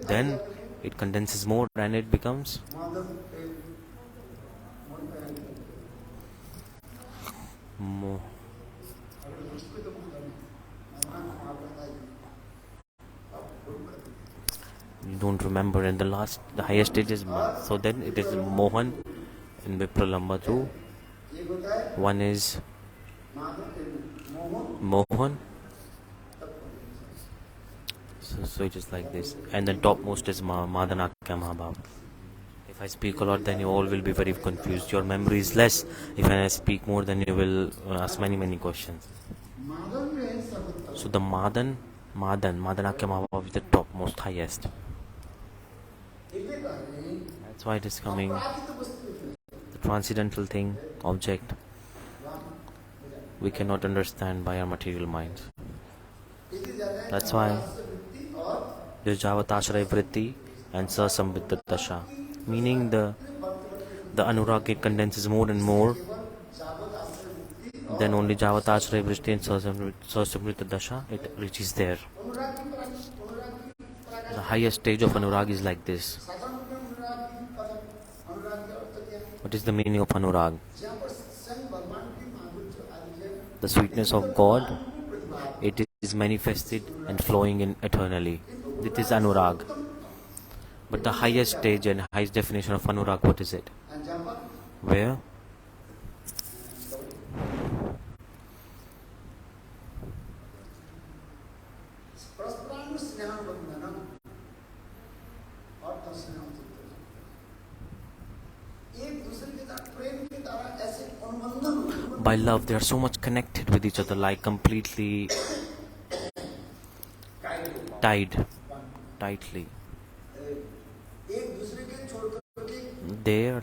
Then it condenses more and it becomes more. You don't remember, and the highest stage is so then it is Mohan in Vipralamba too. One is Mohan. So it is like this, and then topmost is Madanakya Mahabhav. If I speak a lot, then you all will be very confused. Your memory is less. If I speak more, then you will ask many questions. So the Madanakya Mahabhav is the topmost, highest. That's why it is coming. The transcendental thing, object, we cannot understand by our material minds. That's why there's Javatashray Vritti and Sasambhita Dasha. Meaning the anurag, it condenses more and more. Then only Javatashray Vritti and Sasambhita Dasha, it reaches there. The highest stage of anurag is like this. What is the meaning of anurag? The sweetness of God, it is manifested and flowing in eternally. It is anurag. But the highest stage and highest definition of anurag, what is it? Where? By love, they are so much connected with each other, like completely tied tightly. They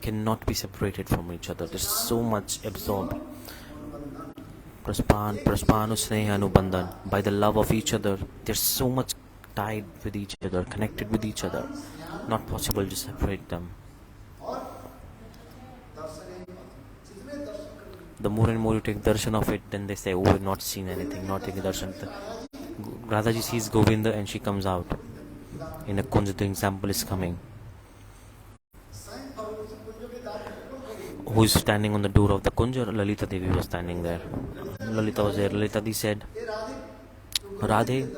cannot be separated from each other. They're so much absorbed. Praspanu sneha anubandhan. By the love of each other, they're so much tied with each other, connected with each other. Not possible to separate them. The more and more you take darshan of it, then they say, oh, we've not seen anything, not taking darshan. Radhaji sees Govinda and she comes out. In a kunja, the example is coming. Who is standing on the door of the kunja? Lalita Devi was standing there. Lalita was there. Lalita Devi said, Radhe,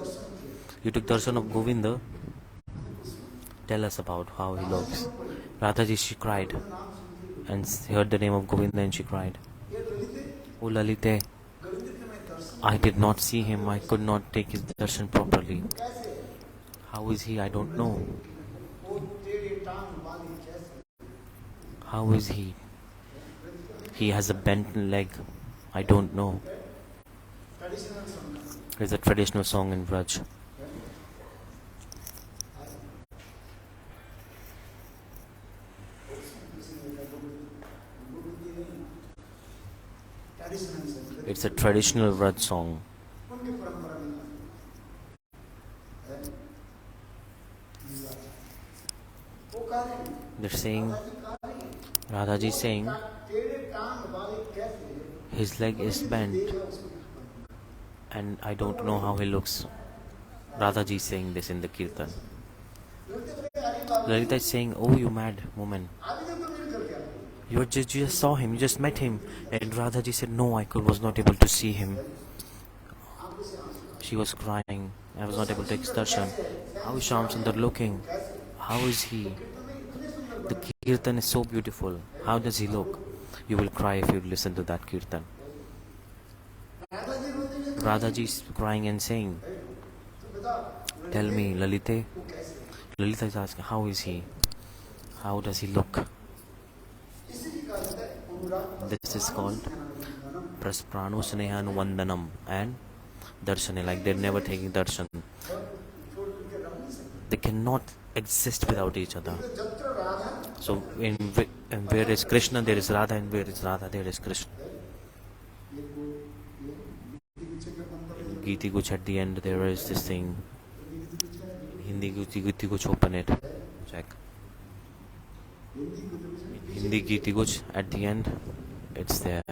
you took darshan of Govinda. Tell us about how he looks. Radhaji, she cried and heard the name of Govinda and she cried. Oh Lalite, I did not see him. I could not take his darshan properly. How is he? I don't know. How is he? He has a bent leg. I don't know. It's a traditional song in Braj. It's a traditional Vraj song. They're saying, Radhaji is saying, his leg is bent and I don't know how he looks. Radhaji is saying this in the kirtan. Lalita is saying, oh, you mad woman. You just saw him, you just met him. And Radhaji said, no, I was not able to see him. She was crying. I was not able to take darshan. How is Shyam Sundar looking? How is he? The kirtan is so beautiful. How does he look? You will cry if you listen to that kirtan. Radhaji is crying and saying, tell me, Lalite. Lalita is asking, how is he? How does he look? This is called Praspranu Snehan Vandanam and Darshane, like they're never taking darshan. They cannot exist without each other. So where is Krishna, there is Radha, and where is Radha, there is Krishna. Giti Guch at the end, there is this thing. Hindi Giti Guch, open it. Check. Hindi Giti Guch at the end, it's there.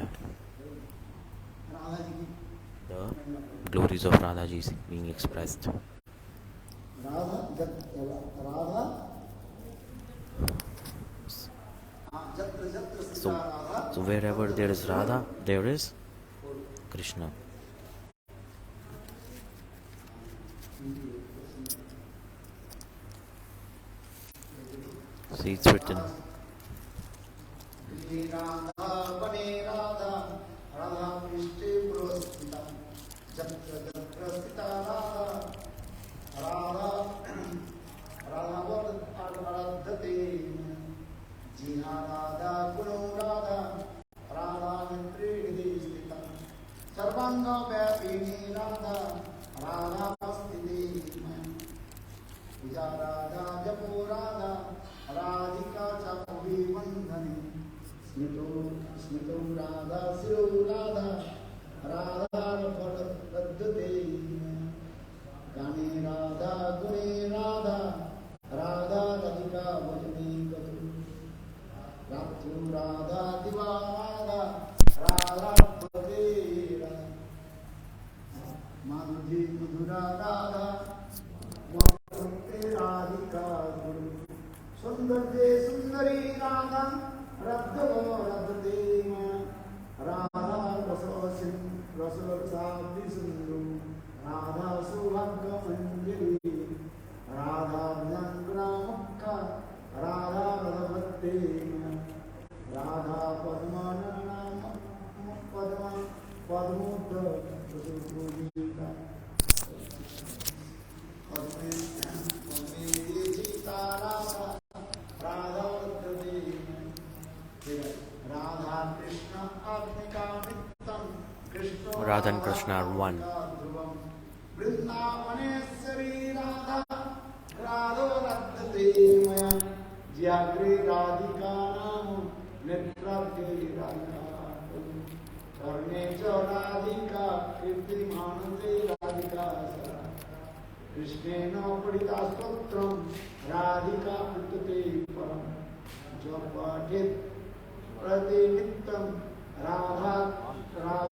The glories of Radhaji is being expressed. So wherever there is Radha, there is Krishna. See, it's written. Rasalabdhi Sindhu, Radha Subhagya Manjari, Radha Nandra Mukha, Radha Radhavate, Radha Padmanana Padma Padmudra Sudhita, Radha Krishna Atmika Nittam, Radha and Krishna are one. Vrindavaneshwari Radha, Radha-tattva Maya, Jagri Radhika Namu, Netrabhi Radhika, Karnecha Radhika, Kirti Manate Radhika, Krishnena Padita Stotram, Radhika Puttate Param, Japatit Pratinittam, Radha Krishna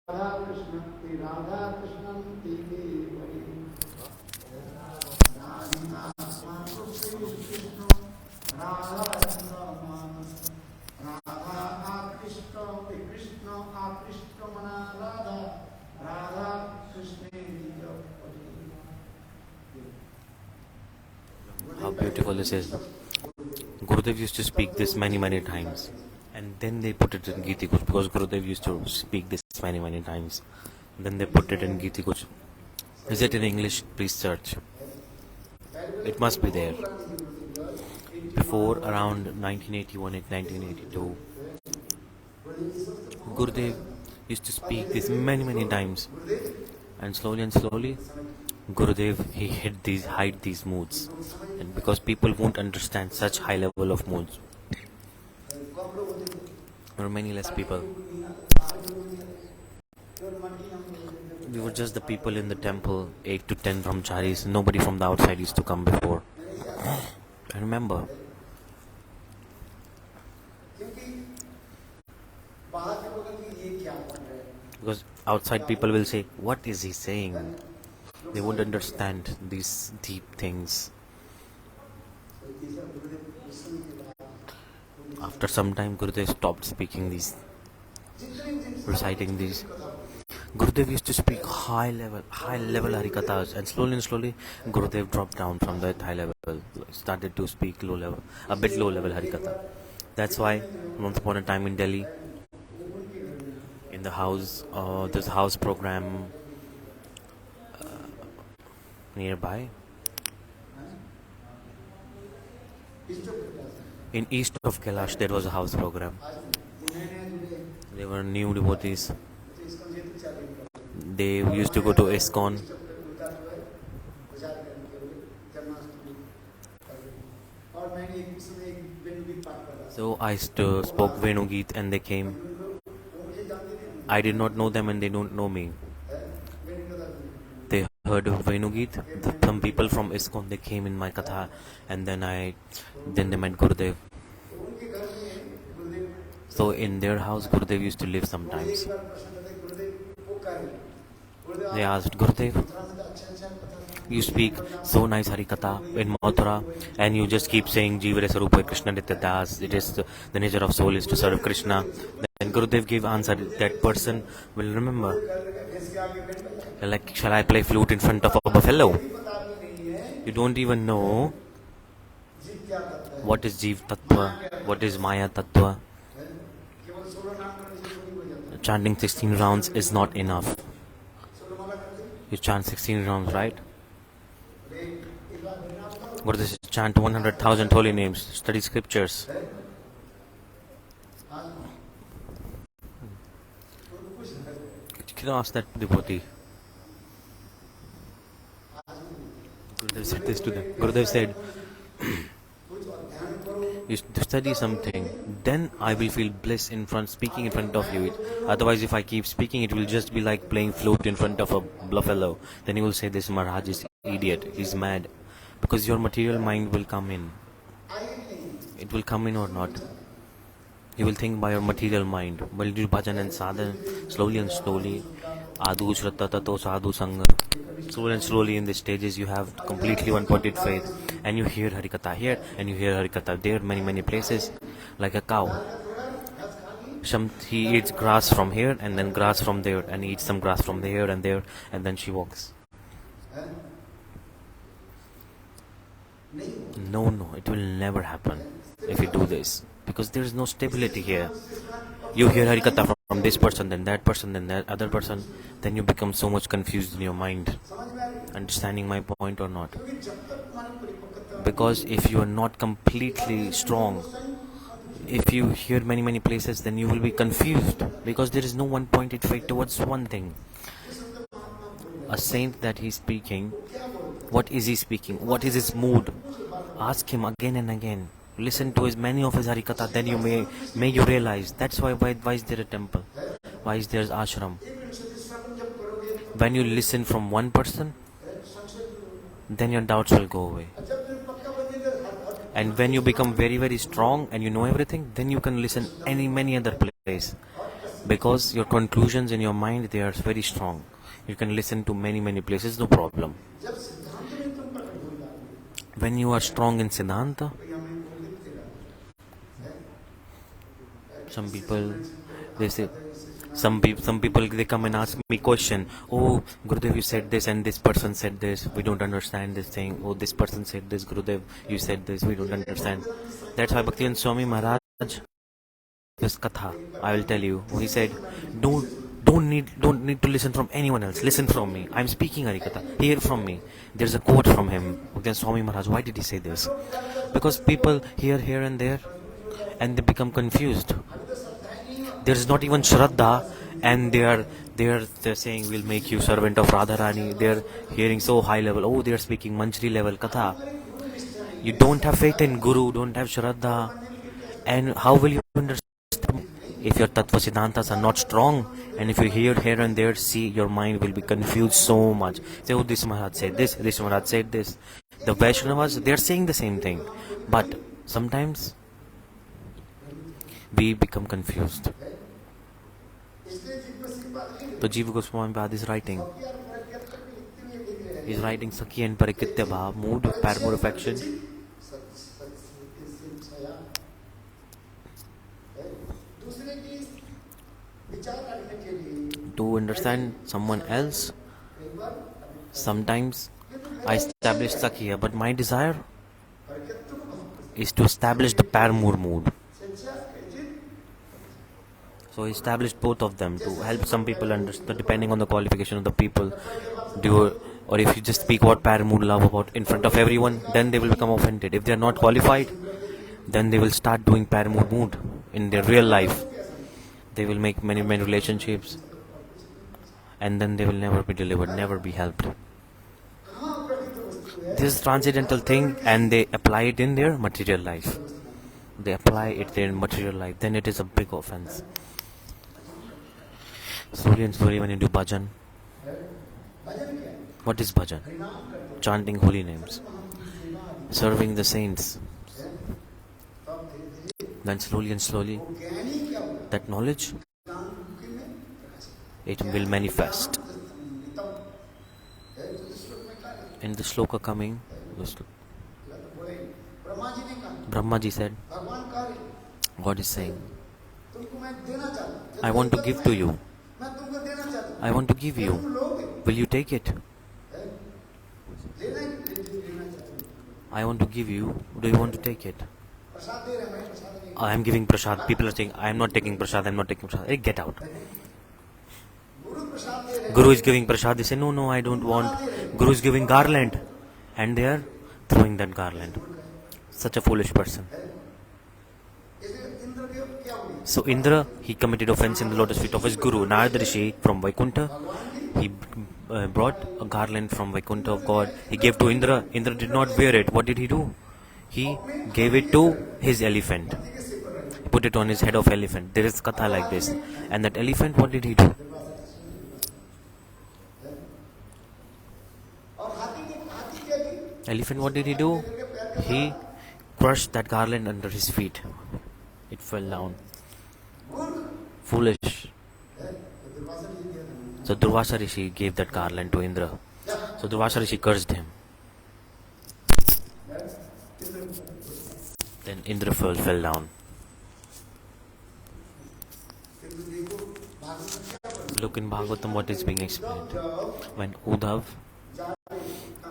How beautiful this is. Gurudev used to speak this many times. And then they put it in Giti Kuch because Gurudev used to speak this many times. Then they put it in Giti Kuch. Is it in English? Please search. It must be there. Before around 1981 and 1982, Gurudev used to speak this many times. And slowly, Gurudev he hid these moods. And because people won't understand such high level of moods. There were many less people. We were just the people in the temple, 8 to 10 brahmacharis. Nobody from the outside used to come before. I remember. Because outside people will say, what is he saying? They won't understand these deep things. After some time, Gurudev stopped speaking these, reciting these. Gurudev used to speak high level Harikathas, and slowly, Gurudev dropped down from that high level, started to speak a bit low level Harikatha. That's why, once upon a time in Delhi, in the house, this house program nearby, in east of Kailash, there was a house program. They were new devotees. They used to go to ISKCON. So I spoke Venu Geet and they came. I did not know them and they don't know me. They heard of Venu Geet. Some people from ISKCON, they came in my katha, and then they met Gurudev. So in their house, Gurudev used to live sometimes. They asked, Gurudev, you speak so nice Harikatha in Mathura, and you just keep saying Jivare Sarupa Krishna Nitya Das, it is the nature of soul is to serve Krishna. Then Gurudev gave answer, that person will remember. Like, shall I play flute in front of a buffalo? You don't even know what is Jiv-tattva, what is Maya-tattva. Chanting 16 rounds is not enough. You chant 16 rounds, right? What is this? Chant 100,000 holy names, study scriptures. Can you ask that devotee? Gurudev said this to them. Gurudev said, you study something, then I will feel bliss speaking in front of you. Otherwise, if I keep speaking, it will just be like playing flute in front of a buffalo. Then you will say, this Maharaj is idiot, he's mad. Because your material mind will come in. It will come in or not. You will think by your material mind. But you do bhajan and sadhan, slowly, Adu Shratta Tato Sadhu Sangha. Slowly and slowly in the stages you have completely one-pointed faith, and you hear Harikatha here and you hear Harikatha there, many places, like a cow. He eats grass from here and then grass from there, and eats some grass from there, and then she walks. No, it will never happen if you do this, because there is no stability here. You hear Harikatha from this person, then that person, then that other person, then you become so much confused in your mind. Understanding my point or not? Because if you are not completely strong, if you hear many places, then you will be confused, because there is no one pointed way towards one thing. A saint that he's speaking, what is he speaking? What is his mood? Ask him again and again. Listen to many of his Harikatha, then you may you realize. That's why is there a temple? Why is there ashram? When you listen from one person, then your doubts will go away. And when you become very strong and you know everything, then you can listen many other place, because your conclusions in your mind, they are very strong. You can listen to many places, no problem. When you are strong in Siddhanta, some people they come and ask me question. Oh, Gurudev, you said this and this person said this. We don't understand this thing. Oh, this person said this. Gurudev, you said this. We don't understand. That's why Bhaktivinoda Swami Maharaj, this katha, I will tell you. He said, don't need to listen from anyone else. Listen from me. I'm speaking Harikatha. Hear from me. There's a quote from him. Bhaktivinoda Swami Maharaj. Why did he say this? Because people hear here and there, and they become confused. There is not even Shraddha, and they're saying we'll make you servant of Radharani. They're hearing so high level. Oh, they're speaking Manjari level Katha. You don't have faith in Guru, don't have Shraddha, and how will you understand if your Tattva Siddhantas are not strong? And if you hear here and there, see, your mind will be confused so much. Say, oh, this Maharaj said this Maharaj said this. The Vaishnavas, they're saying the same thing, but sometimes we become confused. So Jiva Goswami Pad is writing. He's writing Sakhi and Parikritya Bhav, mood, paramour affection. To understand someone else, sometimes I establish Sakhi, but my desire is to establish the paramour mood. So I established both of them to help some people understand, depending on the qualification of the people. Or if you just speak about paramour love about in front of everyone, then they will become offended. If they are not qualified, then they will start doing paramour mood in their real life. They will make many relationships, and then they will never be delivered, never be helped. This is transcendental thing, and they apply it in their material life. They apply it in material life, then it is a big offense. Slowly and slowly when you do bhajan. What is bhajan? Chanting holy names, serving the saints. Then slowly and slowly, that knowledge, it will manifest. In the sloka coming, Brahmaji said, God is saying, I want to give to you. I want to give you. Will you take it? I want to give you. Do you want to take it? I am giving prasad. People are saying, I am not taking prasad. I am not taking prasad. Hey, get out. Guru is giving prasad. They say, no, I don't want. Guru is giving garland. And they are throwing that garland. Such a foolish person. So Indra, he committed offense in the lotus feet of his Guru. Narada Rishi from Vaikuntha, he brought a garland from Vaikuntha of God. He gave to Indra. Indra did not wear it. What did he do? He gave it to his elephant. He put it on his head of elephant. There is katha like this. And that elephant, what did he do? Elephant, what did he do? He crushed that garland under his feet. It fell down. Foolish. So Durvasa Rishi gave that garland to Indra. So Durvasa Rishi cursed him. Then Indra fell down. Look in Bhagavatam what is being explained. When Uddhav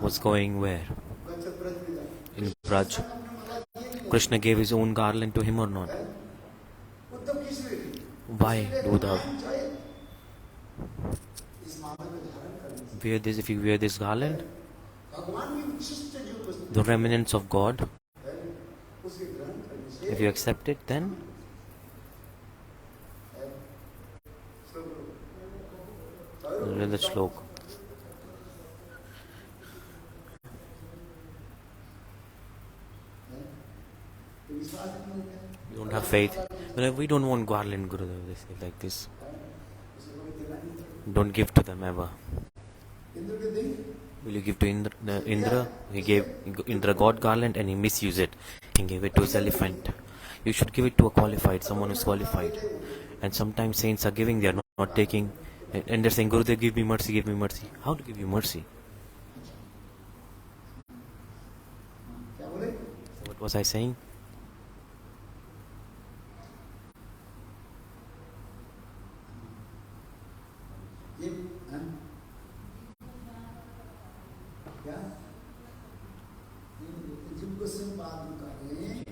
was going where? In Braj. Krishna gave his own garland to him or not? Why Uddhav? Wear this, if you wear this garland, the remnants of God, if you accept it, then read the slok. You don't have faith. Well, we don't want garland, Gurudeva. They say like this. Don't give to them ever. Will you give to Indra? He gave Indra God garland and he misused it. He gave it to his elephant. You should give it to a qualified, someone who's qualified. And sometimes saints are giving, they are not taking. And they're saying, Gurudev, give me mercy, give me mercy. How to give you mercy? What was I saying?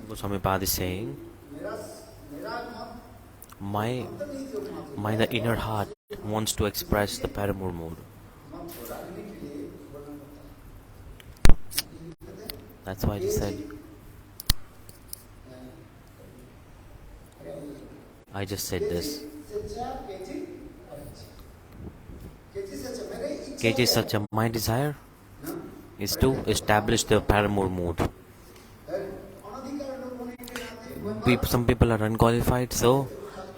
Goswami Pad is saying, my the inner heart wants to express the paramour mood. That's why he said, I just said this. KJ Satya, my desire is to establish the paramour mood. Some people are unqualified, so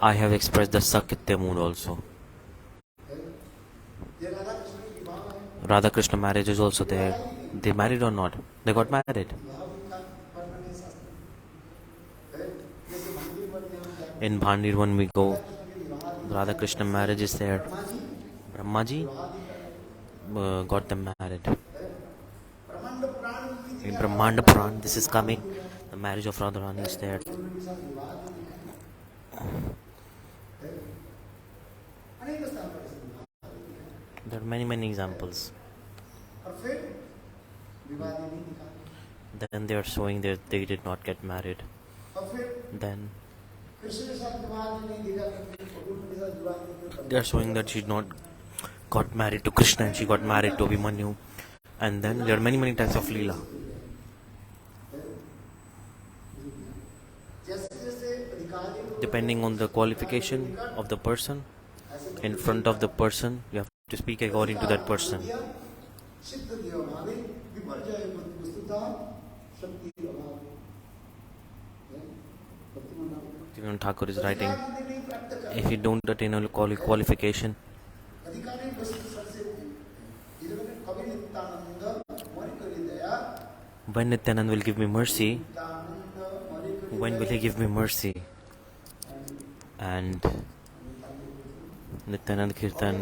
I have expressed the Sakitya mood also. Radha Krishna marriage is also there. They married or not? They got married. In Bhandir when we go, Radha Krishna marriage is there. Brahmaji got them married. In Brahmanda Puran, this is coming. The marriage of Radharani is there. There are many examples. Then they are showing that they did not get married. Then they are showing that she not got married to Krishna and she got married to Abhimanyu. And then there are many types of Leela. Depending on the qualification of the person, in front of the person, you have to speak according to that person. Even Thakur is writing, if you don't attain a qualification, when Nityanand will give me mercy, when will he give me mercy? And Nityanand Kirtan,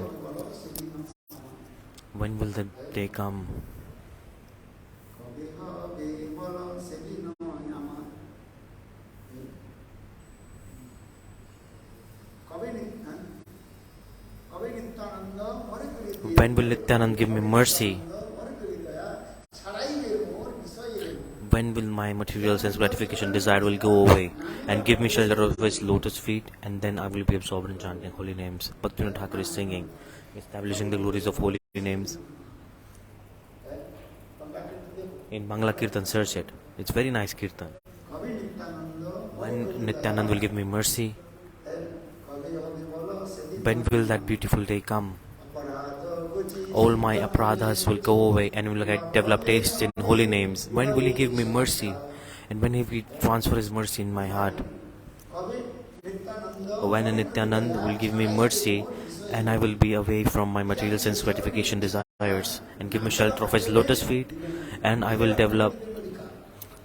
when will the day come? When will Nityanand give me mercy? When will my material sense gratification desire will go away and give me shelter of his lotus feet, and then I will be absorbed in chanting holy names. Bhaktivinoda Thakur is singing, establishing the glories of holy names. In Bangla Kirtan, search it. It's very nice Kirtan. When Nityanand will give me mercy, when will that beautiful day come? All my aparadhas will go away and will develop taste in holy names. When will he give me mercy? And when he will transfer his mercy in my heart? When Nityanand will give me mercy and I will be away from my material sense gratification desires and give me shelter of his lotus feet, and I will develop,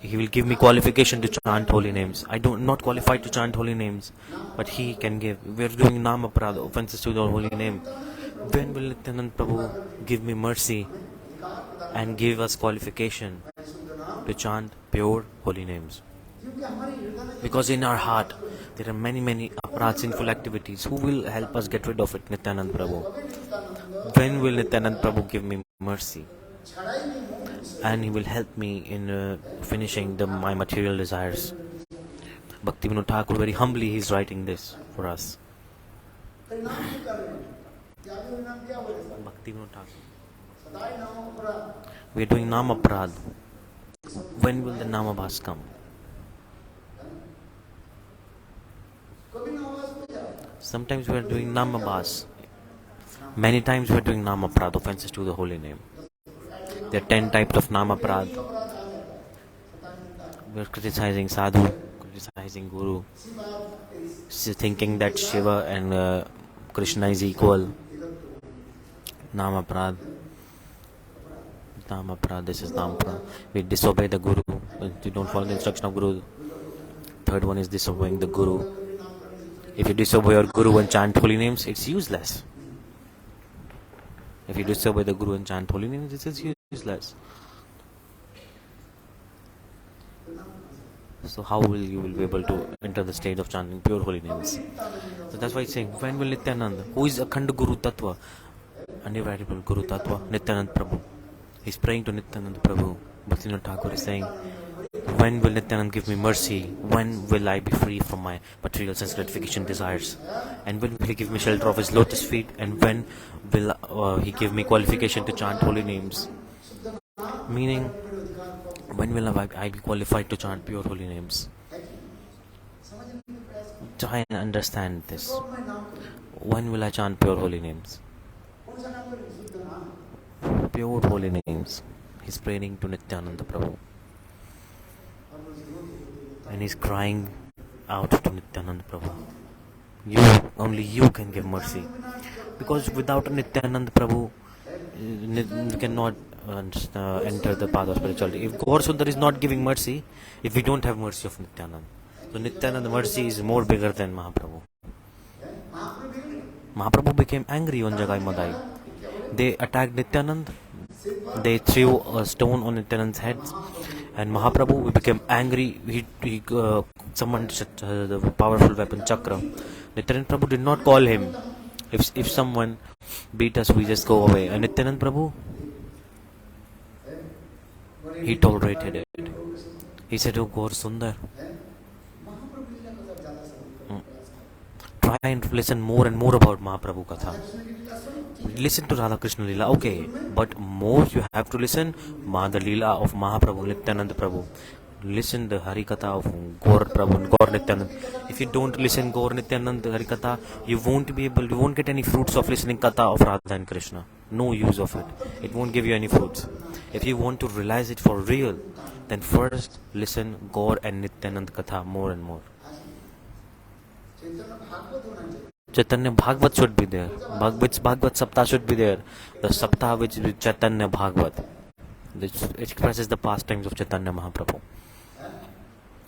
he will give me qualification to chant holy names. I don't not qualified to chant holy names, but he can give. We are doing nama aparadha, offenses to the holy name. When will Nityanand Prabhu give me mercy and give us qualification to chant pure holy names? Because in our heart there are many aparat sinful activities. Who will help us get rid of it? Nityanand Prabhu. When will Nityanand Prabhu give me mercy? And he will help me in finishing my material desires. Bhakti Vinod Thakur, very humbly, he is writing this for us. Bhakti Vinod Thakur. We are doing Nam Aparad. When will the Namabhas come? Sometimes we are doing Namabhas. Many times we are doing Namaprad, offenses to the holy name. There are 10 types of Namaprad. We are criticizing Sadhu, criticizing Guru, thinking that Shiva and Krishna is equal. Namaprad. Namaprad, this is Namaprad. We disobey the Guru. We don't follow the instruction of Guru. Third one is disobeying the Guru. If you disobey your Guru and chant holy names, it's useless. If you disobey the Guru and chant holy names, it is useless. So how will you be able to enter the state of chanting pure holy names? So that's why it's saying, when will Nityananda, who is Akhand Guru Tattva, undividable Guru Tattva, Nityanand Prabhu. He's praying to Nityanand Prabhu. Bhaktivinoda Thakur is saying, when will Nityanand give me mercy? When will I be free from my material sense gratification desires? And when will he give me shelter of his lotus feet? And when will he give me qualification to chant holy names? Meaning, when will I be qualified to chant pure holy names? Try and understand this. When will I chant pure holy names? Pure holy names. He's praying to Nityananda Prabhu. And he's crying out to Nityananda Prabhu. Only you can give mercy. Because without Nityananda Prabhu, you cannot enter the path of spirituality. If Gaur Sundar is not giving mercy, if we don't have mercy of Nityananda, so Nityananda mercy is more bigger than Mahaprabhu. Mahaprabhu became angry on Jagai Madai. They attacked Nityanand. They threw a stone on Nityanand's head. And Mahaprabhu became angry. He summoned the powerful weapon Chakra. Nityanand Prabhu did not call him. If someone beat us, we just go away. And Nityanand Prabhu, he tolerated it. He said, "Oh Gaur Sundar, try and listen more and more about Mahaprabhu Katha. Listen to Radha Krishna Leela, okay, but more you have to listen the Leela of Mahaprabhu, Nityananda Prabhu. Listen the Harikatha of Gaur Prabhu, Gaur Nityanand. If you don't listen Gaur Nityanand Harikatha, you won't get any fruits of listening Katha of Radha and Krishna. No use of it. It won't give you any fruits. If you want to realize it for real, then first listen Gaur and Nityanand Katha more and more. Chaitanya Bhagavat should be there. Bhagavat Saptah should be there. The Saptah which is Chaitanya Bhagavat. It expresses the pastimes of Chaitanya Mahaprabhu.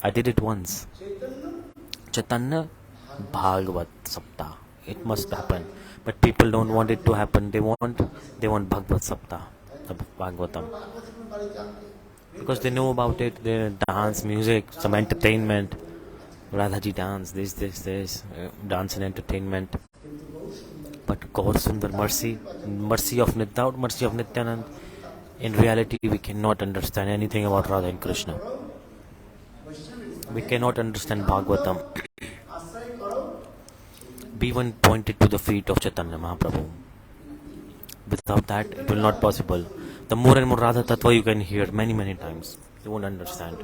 I did it once. Chaitanya Bhagavat Saptah. It must happen. But people don't want it to happen. They want Bhagavat Saptah. The Bhagavatam. Because they know about it. They dance, music, some entertainment. Radhaji dance, this, dance and entertainment. But Gaur Sundar mercy of Nityanand. In reality, we cannot understand anything about Radha and Krishna. We cannot understand Bhagavatam. Be one pointed to the feet of Chaitanya Mahaprabhu. Without that, it will not possible. The more and more Radha-tattva you can hear many times, you won't understand.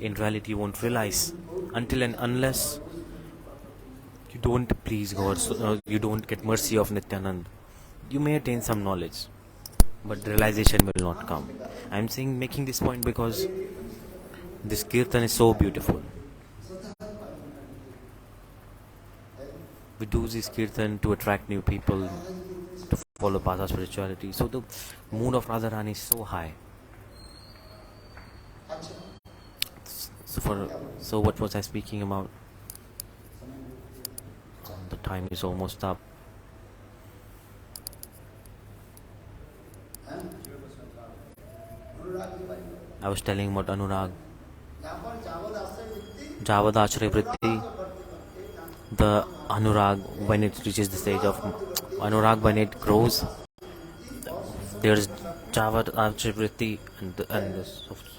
In reality, you won't realize. Until and unless you don't please God, you don't get mercy of Nityanand, you may attain some knowledge, but realization will not come. I am making this point because this kirtan is so beautiful. We do this kirtan to attract new people, to follow path of spirituality. So the mood of Radharani is so high. So what was I speaking about? The time is almost up. I was telling about Anurag. Javadashray vritti, the anurag, when it reaches the stage of anurag, when it grows, there's Javadashray vritti and the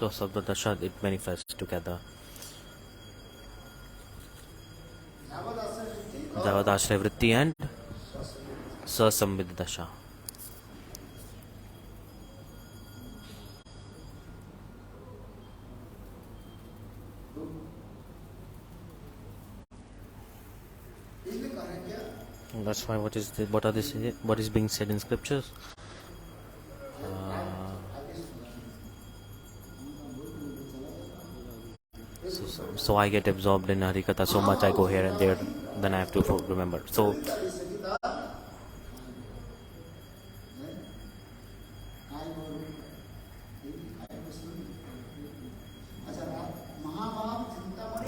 Sabda Dasha, it manifests together. Javadashray vritti and Sasamvid Dasha. That's why what is being said in scriptures? So I get absorbed in Harikatha so much, I go here and there, then I have to remember. So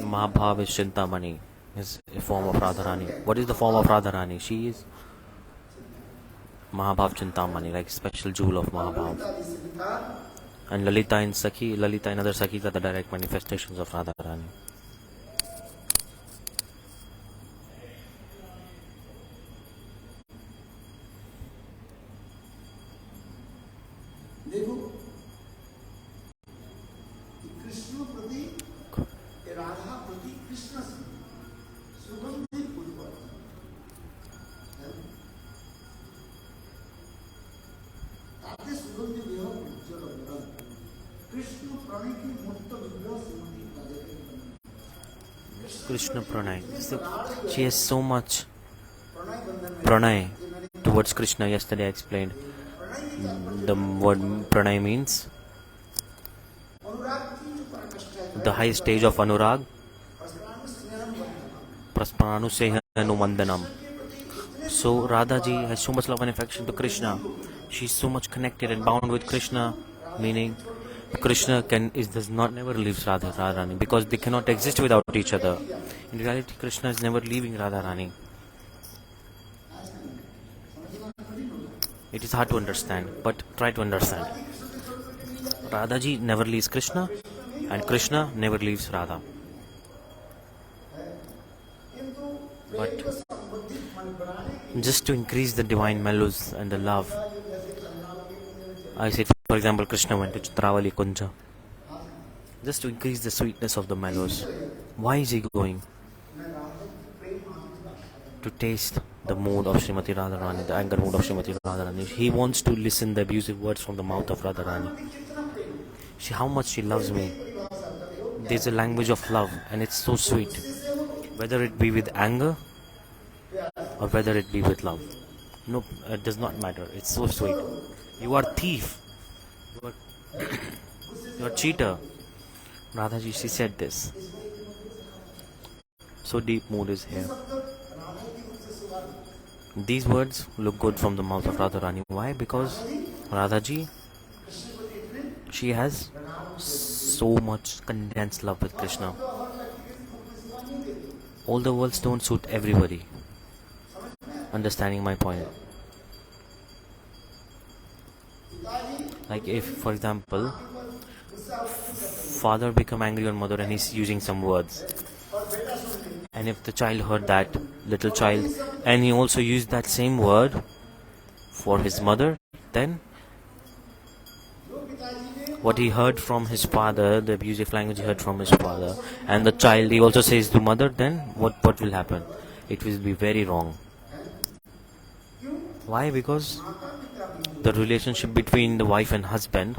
Mahabhav is Chintamani, is a form of Radharani. What is the form of Radharani? She is Mahabhav Chintamani, like special jewel of Mahabhav. And Lalita and other Sakis are the direct manifestations of Radharani. Krishna Pranay. So she has so much pranay towards Krishna. Yesterday I explained the word pranay means the highest stage of anurag, prasparanu sehanu mandanam. So Radhaji has so much love and affection to Krishna. She's so much connected and bound with Krishna, meaning Krishna does not never leaves Radharani, because they cannot exist without each other. In reality, Krishna is never leaving Radharani. It is hard to understand, but try to understand. Radhaji never leaves Krishna, and Krishna never leaves Radha. But just to increase the divine mellows and the love, I said, for example, Krishna went to Chitravali Kunja just to increase the sweetness of the mellows. Why is he going? To taste the mood of Srimati Radharani, the anger mood of Srimati Radharani. He wants to listen the abusive words from the mouth of Radharani. How much she loves me. There's a language of love, and it's so sweet. Whether it be with anger or whether it be with love. No, it does not matter. It's so sweet. You are thief. You are cheater. Radhaji, she said this. So deep mood is here. These words look good from the mouth of Radharani. Why? Because Radhaji, she has so much condensed love with Krishna. All the words don't suit everybody. Understanding my point? Like if, for example, father become angry on mother and he's using some words, and if the child heard that, little child, and he also used that same word for his mother, then what he heard from his father, the abusive language he heard from his father, and the child he also says to mother, then what will happen? It will be very wrong. Why? Because the relationship between the wife and husband,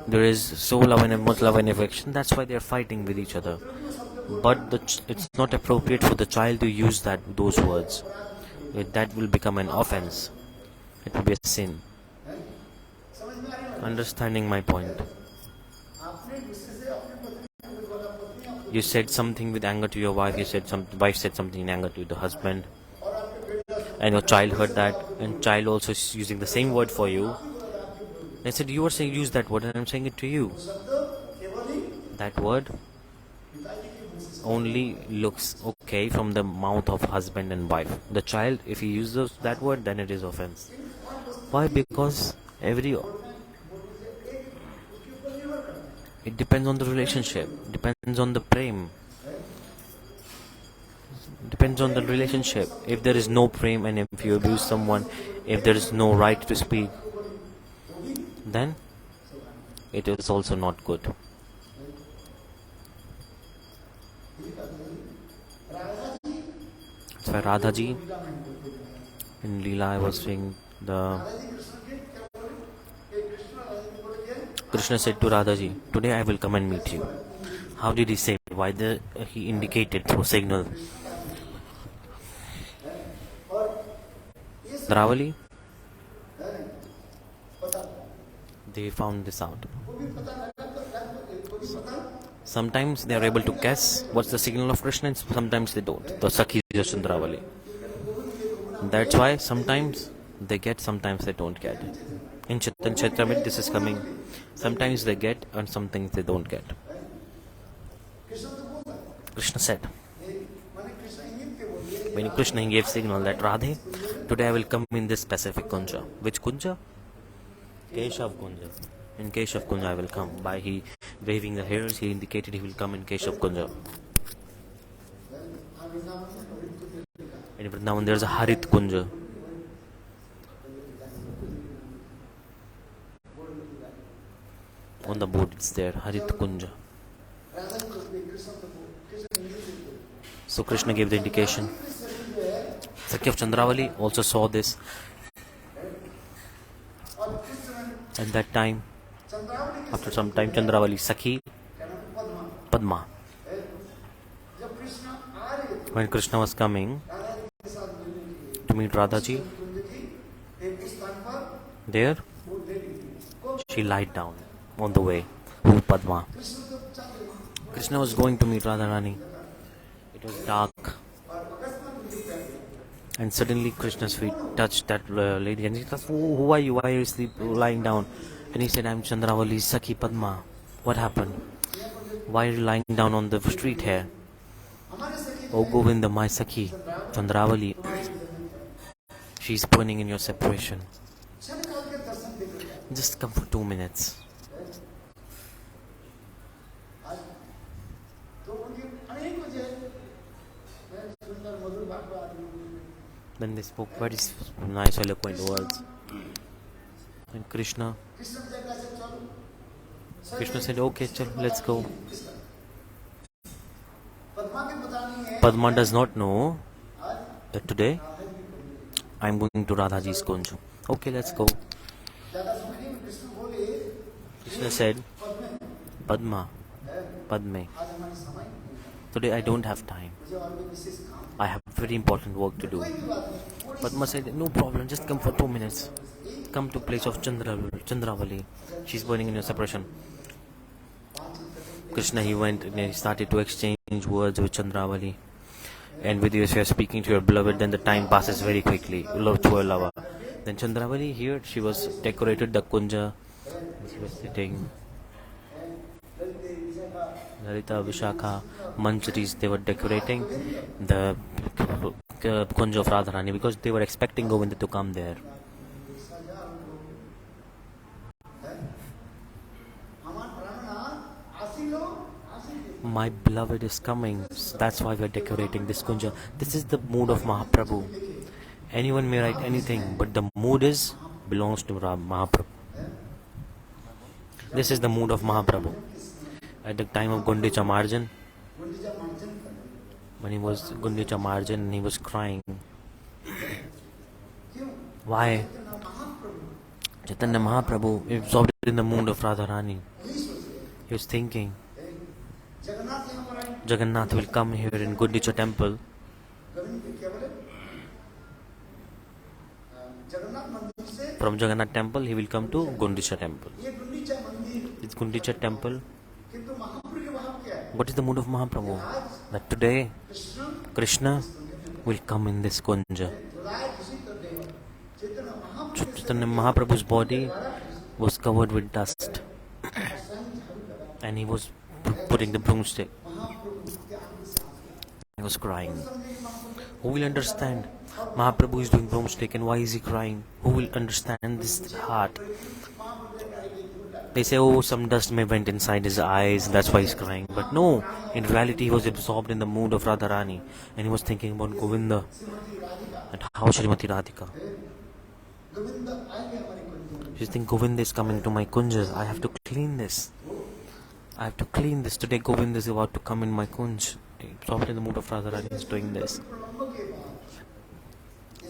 there is so much love and affection. That's why they are fighting with each other. But it's not appropriate for the child to use those words. That will become an offense. It will be a sin. Understanding my point? You said something with anger to your wife. Wife said something in anger to the husband, and your child heard that, and child also is using the same word for you. I said, you are saying use that word, and I'm saying it to you. That word only looks okay from the mouth of husband and wife. The child, if he uses that word, then it is offense. Why? Because It depends on the relationship, depends on the prem, depends on the relationship. If there is no prem and if you abuse someone, if there is no right to speak, then it is also not good. That's why Radhaji in Leela, I was saying, Krishna said to Radhaji, today I will come and meet you. How did he say? Why he indicated through signal? Dravali, they found this out. Sometimes they are able to guess what's the signal of Krishna, and sometimes they don't. The Sakhis of Chandravali. That's why sometimes they get, sometimes they don't get. In Chaitanya Charitamrita this is coming. Sometimes they get and some things they don't get. Krishna said, when Krishna gave signal that Radhe, today I will come in this specific kunja. Which kunja? Keshav kunja. In Keshav kunja I will come. By he waving the hairs, he indicated he will come in Keshav kunja. In Vrindavan there is a Harit kunja. On the board it's there, Harit kunja. So Krishna gave the indication. Sakhi of Chandravali also saw this. At that time, after some time, Chandravali Sakhi Padma. When Krishna was coming to meet Radhaji, there she lied down on the way with Padma. Krishna was going to meet Radharani. It was dark. And suddenly Krishna's feet touched that lady and she asked, who are you? Why are you lying down? And he said, I'm Chandravali's Sakhi Padma. What happened? Why are you lying down on the street here? Oh Govinda, my Sakhi, Chandravali, she's burning in your separation. Just come for 2 minutes. Then they spoke very nice, eloquent words. And Krishna said, okay, let's go. Padma does not know that today I'm going to Radhaji's kunj. Okay, let's go. Krishna said, Padme, today I don't have time. I have very important work to do. Padma said, no problem, just come for 2 minutes. Come to place of Chandravali. She's burning in your separation. Krishna, he went and he started to exchange words with Chandravali. And with you, if you are speaking to your beloved, then the time passes very quickly. Love to a lover. Then Chandravali here, she was decorated the kunja. She was sitting. Lalita, Vishakha, Mancharis, they were decorating the kunja of Radharani because they were expecting Govinda to come there. My beloved is coming, that's why we are decorating this kunja. This is the mood of Mahaprabhu. Anyone may write anything, but the mood belongs to Mahaprabhu. This is the mood of Mahaprabhu. At the time of Gundicha Marjan, when he was Gundicha Marjan, he was crying. Why? Chaitanya Mahaprabhu absorbed in the mood of Radharani. He was thinking, Jagannath will come here in Gundicha temple. From Jagannath temple, he will come to Gundicha temple. It's Gundicha temple. What is the mood of Mahaprabhu? That today, Krishna will come in this kunja. Chaitanya Mahaprabhu's body was covered with dust. And he was putting the broomstick. He was crying. Who will understand? Mahaprabhu is doing broomstick and why is he crying? Who will understand this heart? They say, oh, some dust may went inside his eyes, that's why he's crying. But no, in reality, he was absorbed in the mood of Radharani, and he was thinking about Govinda and how Srimati Radhika. She's thinking, Govinda is coming to my kunja. I have to clean this. I have to clean this. Today, Govinda is about to come in my kunj. Absorbed in the mood of Radharani is doing this.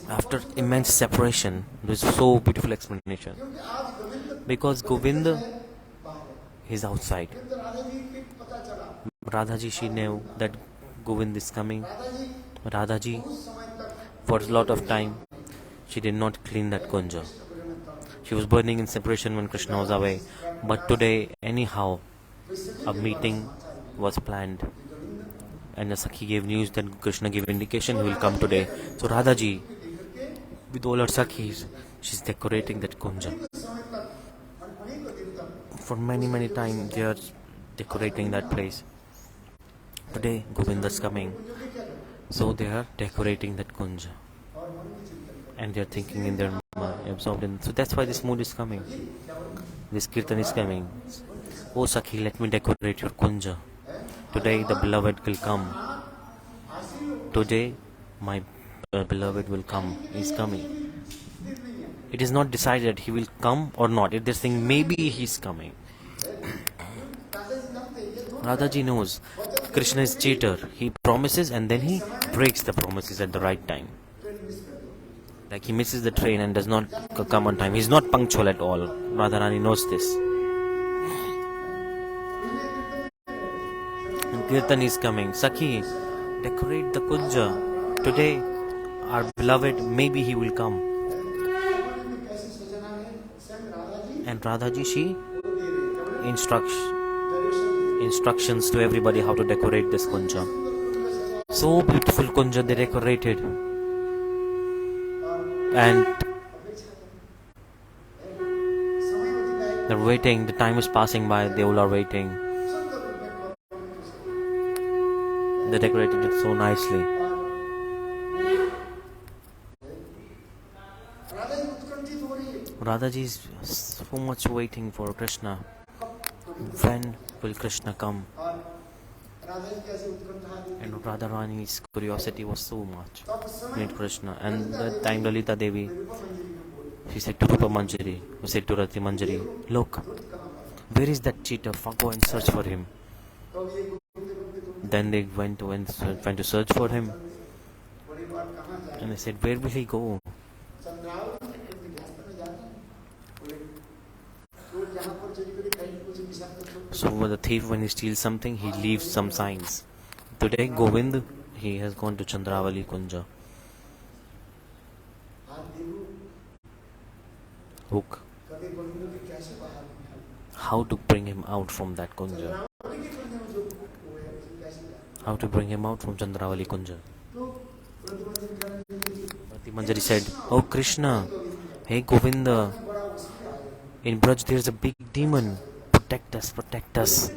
After immense separation, this is so beautiful explanation. Because Govinda is outside. Radhaji, she knew that Govind is coming. Radhaji, for a lot of time, she did not clean that kunja. She was burning in separation when Krishna was away. But today, anyhow, a meeting was planned. And the Sakhi gave news that Krishna gave indication he will come today. So Radhaji, with all her Sakhis, she's decorating that kunja. For many times they are decorating that place. Today Govinda's coming, so they are decorating that kunja, and they are thinking in their mind, absorbed in. So that's why this mood is coming. This kirtan is coming. Oh Sakhi, let me decorate your kunja. Today the beloved will come. Today my beloved will come. He's coming. It is not decided he will come or not. If they're saying maybe he's coming. Radhaji knows Krishna is cheater. He promises and then he breaks the promises at the right time. Like he misses the train and does not come on time. He's not punctual at all. Radharani knows this. And Kirtan is coming. Sakhi, decorate the kunja. Today, our beloved, maybe he will come. And Radhaji, she instructions to everybody how to decorate this kunja. So beautiful kunja they decorated. And they're waiting, the time is passing by, they all are waiting. They decorated it so nicely. Radhaji is so much waiting for Krishna. When will Krishna come? And Radharani's curiosity was so much to meet Krishna. And that time Lalita Devi, she said to Rupa Manjari, who said to Rati Manjari, look, where is that cheater? Go and search for him. Then they went to search for him. And they said, where will he go? So the thief, when he steals something, he leaves some signs. Today Govind, he has gone to Chandravali Kunja. Hook. How to bring him out from that Kunja? How to bring him out from Chandravali Kunja? Rati Manjari said, oh Krishna, hey Govinda, in Braj there is a big demon. Protect us, protect us.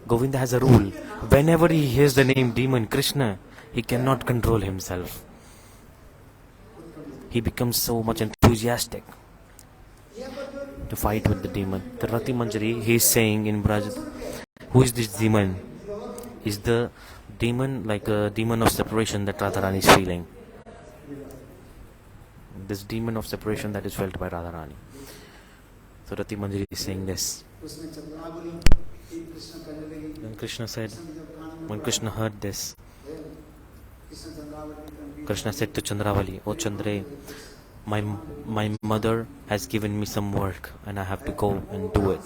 Govinda has a rule. Whenever he hears the name demon, Krishna, he cannot control himself. He becomes so much enthusiastic to fight with the demon. The Rati Manjari, he is saying in Braj, who is this demon? Is the demon like a demon of separation that Radharani is feeling? This demon of separation that is felt by Radharani. So Rati Manjari is saying this. Then Krishna said, when Krishna heard this, Krishna said to Chandravali, oh Chandre, my mother has given me some work and I have to go and do it.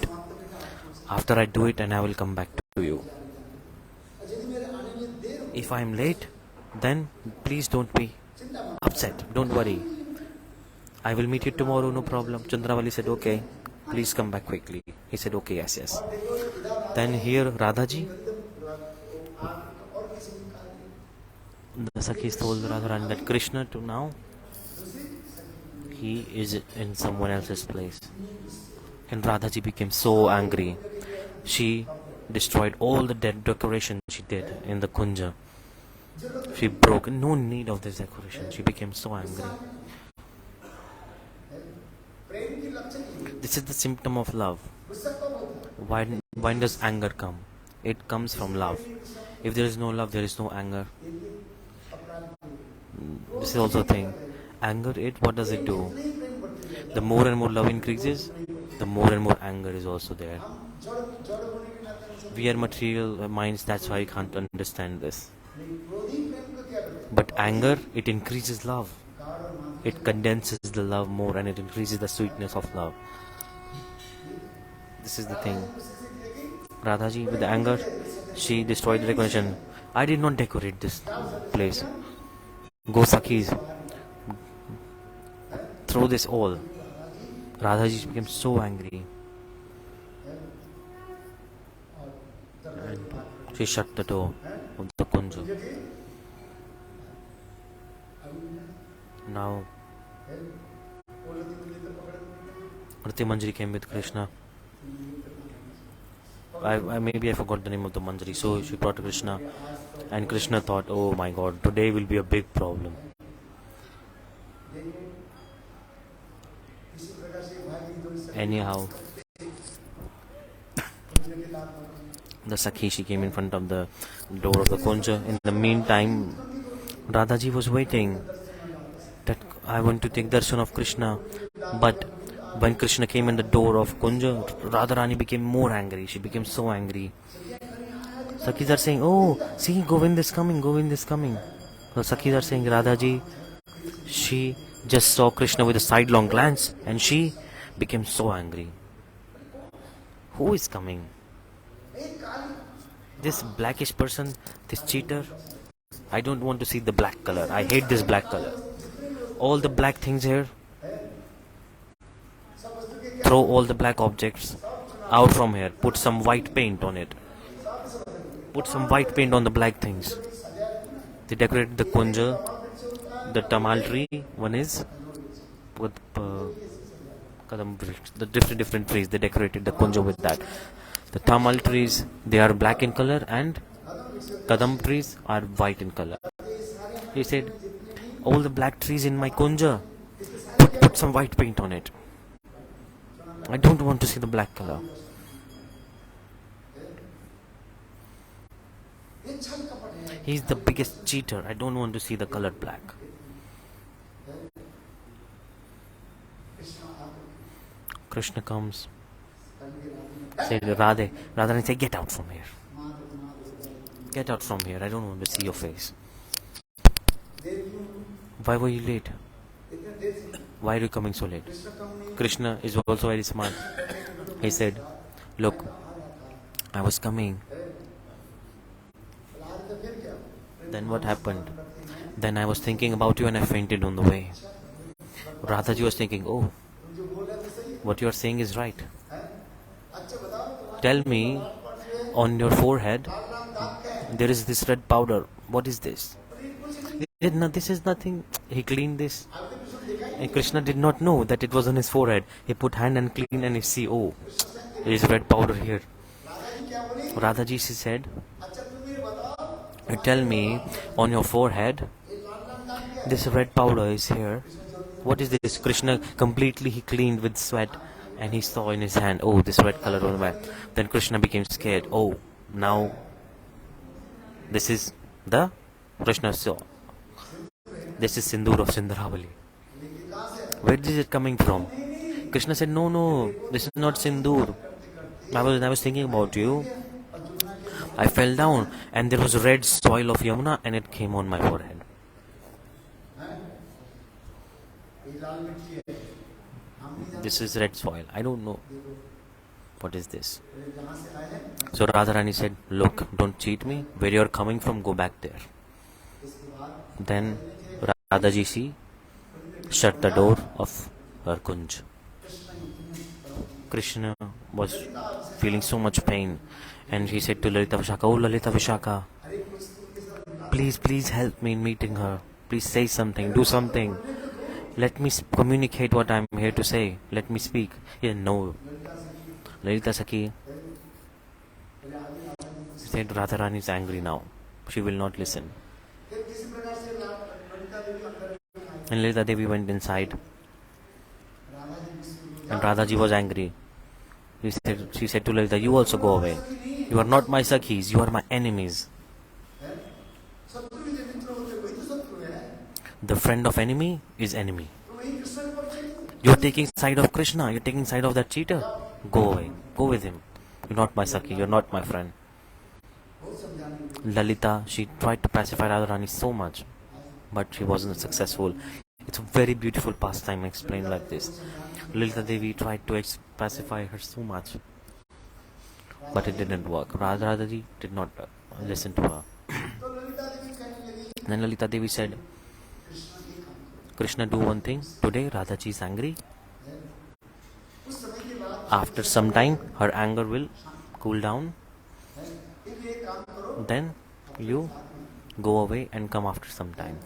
After I do it, and I will come back to you. If I am late, then please don't be upset, don't worry. I will meet you tomorrow, no problem. Chandravali said, okay, please come back quickly. He said, okay, yes. Then here Radhaji, the Sakhis told Radharani that Krishna to now, he is in someone else's place. And Radhaji became so angry. She destroyed all the decoration she did in the kunja. She broke, no need of this decoration. She became so angry. The This is the symptom of love. Why does anger come? It comes from love. If there is no love, there is no anger. This is also a thing. Anger, what does it do? The more and more love increases, the more and more anger is also there. We are material minds, that's why we can't understand this. But anger, it increases love. It condenses the love more and it increases the sweetness of love. This is the thing. Radhaji, with the anger, she destroyed the decoration. I did not decorate this place. Go Sakhis, throw this all. Radhaji became so angry. And she shut the door of the kunja. Now, Rati Manjari came with Krishna. Maybe I forgot the name of the Manjari. So she brought Krishna. And Krishna thought, oh my God, today will be a big problem. Anyhow, the Sakhi, she came in front of the door of the kunja. In the meantime, Radhaji was waiting that I want to take darshan of Krishna. But when Krishna came in the door of kunja, Radharani became more angry. She became so angry. Sakhis are saying, oh, see, Govind is coming, Govind is coming. So Sakhis are saying, Radhaji, she just saw Krishna with a sidelong glance and she became so angry. Who is coming? This blackish person, this cheater. I don't want to see the black color. I hate this black color. All the black things here. Throw all the black objects out from here. Put some white paint on it. Put some white paint on the black things. They decorated the kunja, the tamal tree. One is with the different trees. They decorated the kunja with that. The tamal trees, they are black in color, and kadam trees are white in color. He said, all the black trees in my kunja, put some white paint on it. I don't want to see the black color. He's the biggest cheater. I don't want to see the color black. Krishna comes, said, Radharani said, get out from here. Get out from here. I don't want to see your face. Why were you late? Why are you coming so late? Krishna is also very smart. He said, look, I was coming. Then what happened? Then I was thinking about you and I fainted on the way. Radhaji was thinking, oh, what you are saying is right. Tell me, on your forehead, there is this red powder. What is this? This is nothing. He cleaned this. And Krishna did not know that it was on his forehead. He put hand and cleaned and he see, oh, there is red powder here. Radhaji, she said, tell me, on your forehead, this red powder is here. What is this? Krishna completely he cleaned with sweat and he saw in his hand, oh, this red color on the back. Then Krishna became scared. Oh, now this is the Krishna saw. This is Sindoor of Sindharavali. Where is it coming from? Krishna said, no, this is not Sindoor. I was thinking about you. I fell down and there was red soil of Yamuna and it came on my forehead. This is red soil. I don't know. What is this? So Radharani said, look, don't cheat me. Where you are coming from, go back there. Then Radhaji, she shut the door of her kunj. Krishna was feeling so much pain and he said to Lalita Vishaka, oh Lalita Vishaka, please help me in meeting her. Please say something, do something. Let me communicate what I am here to say. Let me speak. Yeah, no. Lalita Sakhi said, Radharani is angry now. She will not listen. And Lalita Devi went inside. And Radhaji was angry. She said to Lalita, you also go away. You are not my sakhis, you are my enemies. The friend of enemy is enemy. You are taking side of Krishna, you are taking side of that cheater. Go away, go with him. You are not my sakhi, you are not my friend. Lalita, she tried to pacify Radharani so much, but she wasn't successful. It's a very beautiful pastime explained like this. Lalita Devi tried to pacify her so much, but it didn't work. Radhaji did not listen to her. Then Lalita Devi said, Krishna, do one thing. Today Radhaji is angry. After some time, her anger will cool down. Then you go away and come after some time.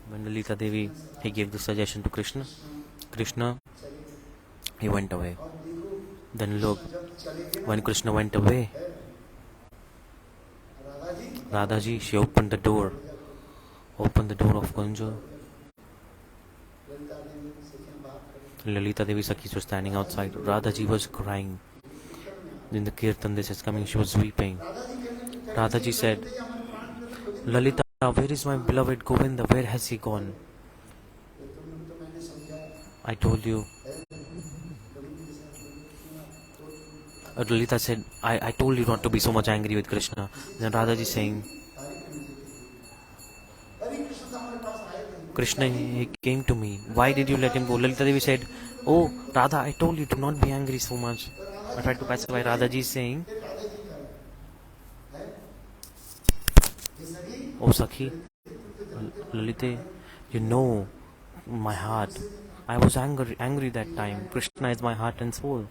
When Lalita Devi, he gave the suggestion to Krishna. Krishna, he went away. Then look, when Krishna went away, Radhaji, she opened the door of Kunja. Lalita Devi Sakhis were standing outside. Radhaji was crying. In the kirtan this is coming, she was weeping. Radhaji said, Lalita, where is my beloved Govinda? Where has he gone? I told you. Lalita said, I told you not to be so much angry with Krishna. Then Radhaji saying, Krishna, he came to me. Why did you let him go? Lalita Devi said, oh, Radha, I told you to not be angry so much. I tried to pacify. Radhaji saying, oh, Sakhi, Lalita, you know my heart. I was angry that time. Krishna is my heart and soul.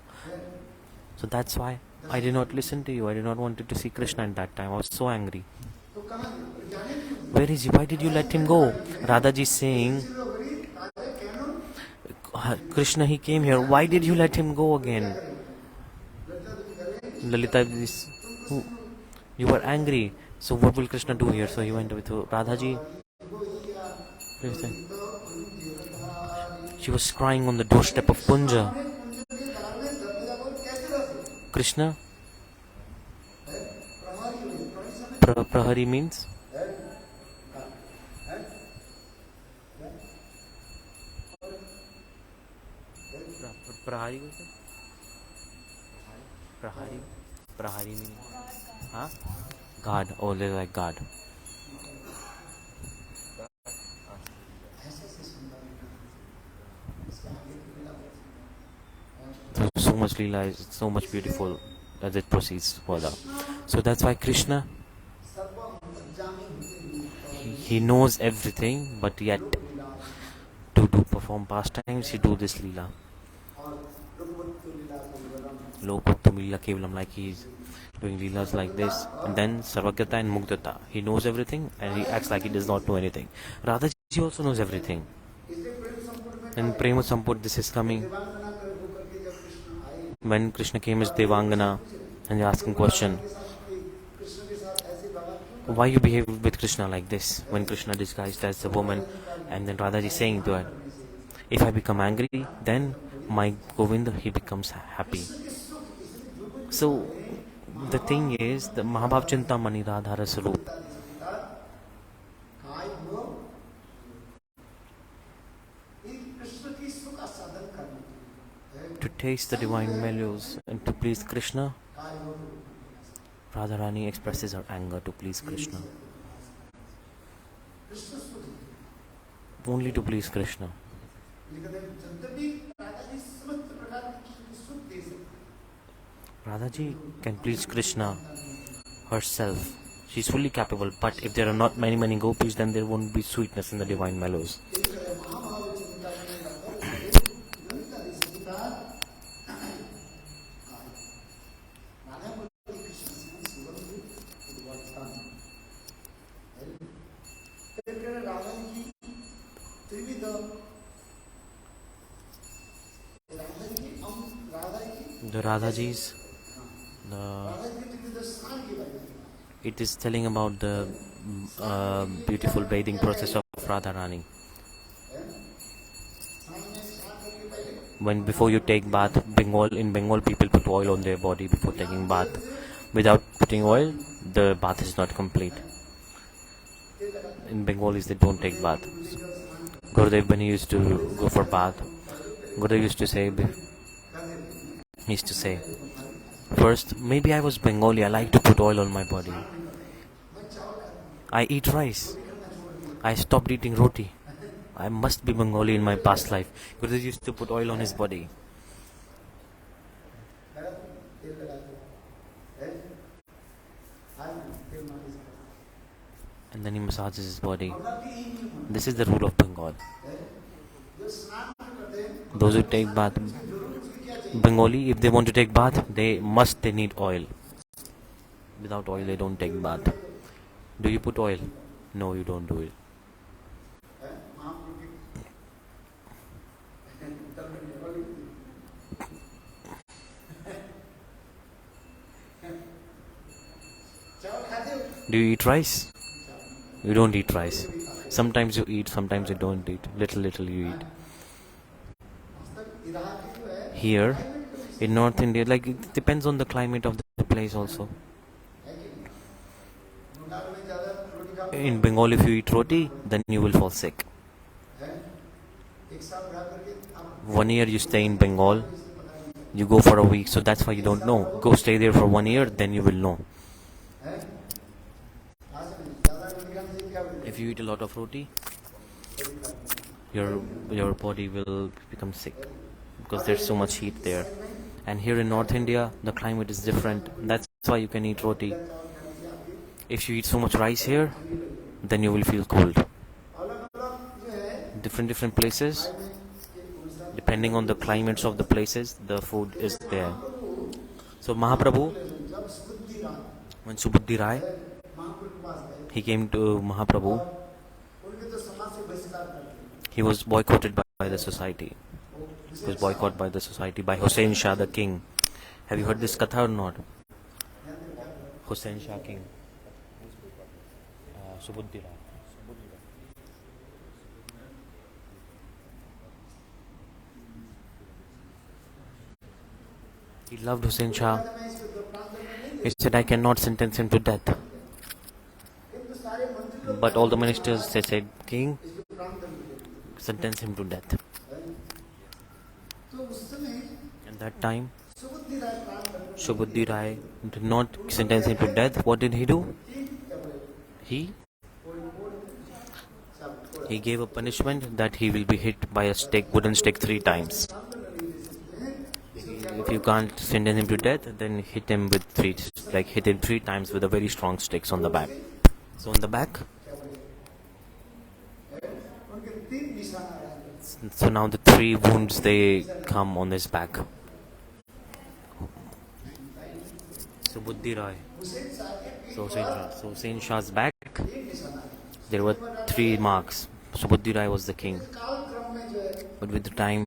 So that's why I did not listen to you. I did not want to see Krishna at that time. I was so angry. Where is he? Why did you let him go? Radhaji is saying, Krishna, he came here. Why did you let him go again? Lalita, you were angry. So what will Krishna do here? So he went with Radhaji. She was crying on the doorstep of Kunja. Krishna, Prahari means Prahari was it? Prahari means God. Oh, they're like God. So much Leela is so much beautiful as it proceeds further. So that's why Krishna, he knows everything, but yet to perform pastimes, he do this Leela. Lokottam Leela Kevalam, like he's doing Leelas like this. And then Sarvagyata and Mugdata. He knows everything and he acts like he does not know anything. Radhaji also knows everything. And Prema Samput, this is coming. When Krishna came as Devangana and they asked him question, why you behave with Krishna like this? When Krishna disguised as a woman, and then Radhaji saying to her, if I become angry, then my Govinda, he becomes happy. So the thing is, the Mahabhav Chintamani Radha Rasarup. To taste the divine mellows and to please Krishna, Radharani expresses her anger to please Krishna. Only to please Krishna. Radhaji can please Krishna herself. She is fully capable, but if there are not many gopis, then there won't be sweetness in the divine mellows. The Radhajis, it is telling about the beautiful bathing process of Radharani. When before you take bath, in Bengal people put oil on their body before taking bath. Without putting oil, the bath is not complete. In Bengalis they don't take bath. Gurudeva, when he used to go for bath, Gurudeva used to say, first, maybe I was Bengali, I like to put oil on my body. I eat rice. I stopped eating roti. I must be Bengali in my past life. Gurudeva used to put oil on his body. And then he massages his body. This is the rule of Bengal. Those who take bath, Bengali, if they want to take bath, they need oil. Without oil, they don't take bath. Do you put oil? No, you don't do it. Do you eat rice? You don't eat rice. Sometimes you eat, sometimes you don't eat. Little you eat. Here, in North India, like it depends on the climate of the place also. In Bengal, if you eat roti, then you will fall sick. 1 year you stay in Bengal, you go for a week, so that's why you don't know. Go stay there for 1 year, then you will know. If you eat a lot of roti, your body will become sick because there's so much heat there. And here in North India, the climate is different. That's why you can eat roti. If you eat so much rice here, then you will feel cold. Different places, depending on the climates of the places, the food is there. So Mahaprabhu, when Subudhi Rai, he came to Mahaprabhu, he was boycotted by the society. He was boycotted by the society by Hussain Shah the king. Have you heard this katha or not? Hussain Shah king. Subudhi Rai. He loved Hussain Shah. He said, I cannot sentence him to death. But all the ministers, they said, King, sentence him to death. At that time, Subudhi Rai did not sentence him to death. What did he do? He gave a punishment that he will be hit by a wooden stick 3 times. If you can't sentence him to death, then hit him 3 times with a very strong sticks on the back. So on the back, so now the 3 wounds, they come on his back. Subudhi Rai. So Hussain Shah's back, there were 3 marks. Subudhi Rai was the king. But with the time,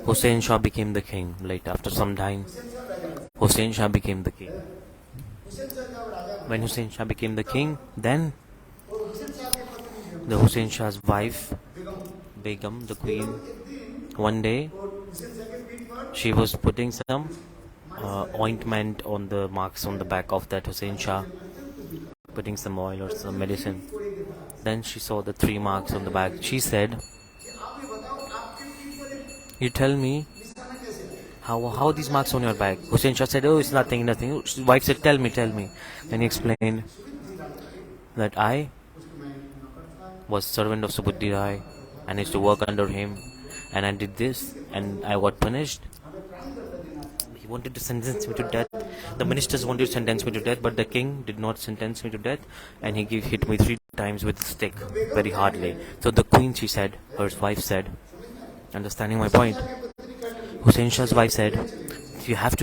Hussain Shah became the king. Later, after some time, Hussain Shah became the king. When Hussain Shah became the king, then the Hussain Shah's wife, Begum, the queen, one day, she was putting some ointment on the marks on the back of that Hussain Shah, putting some oil or some medicine. Then she saw the 3 marks on the back. She said, you tell me, how these marks on your back? Hussain Shah said, oh, it's nothing. His wife said, tell me. Then he explained that I was servant of Subudhi Rai and I used to work under him, and I did this and I got punished. He wanted to sentence me to death. The ministers wanted to sentence me to death, but the king did not sentence me to death, and he hit me 3 times with a stick very hardly. So the queen, she said, her wife said, understanding my point, Hussain Shah's wife said,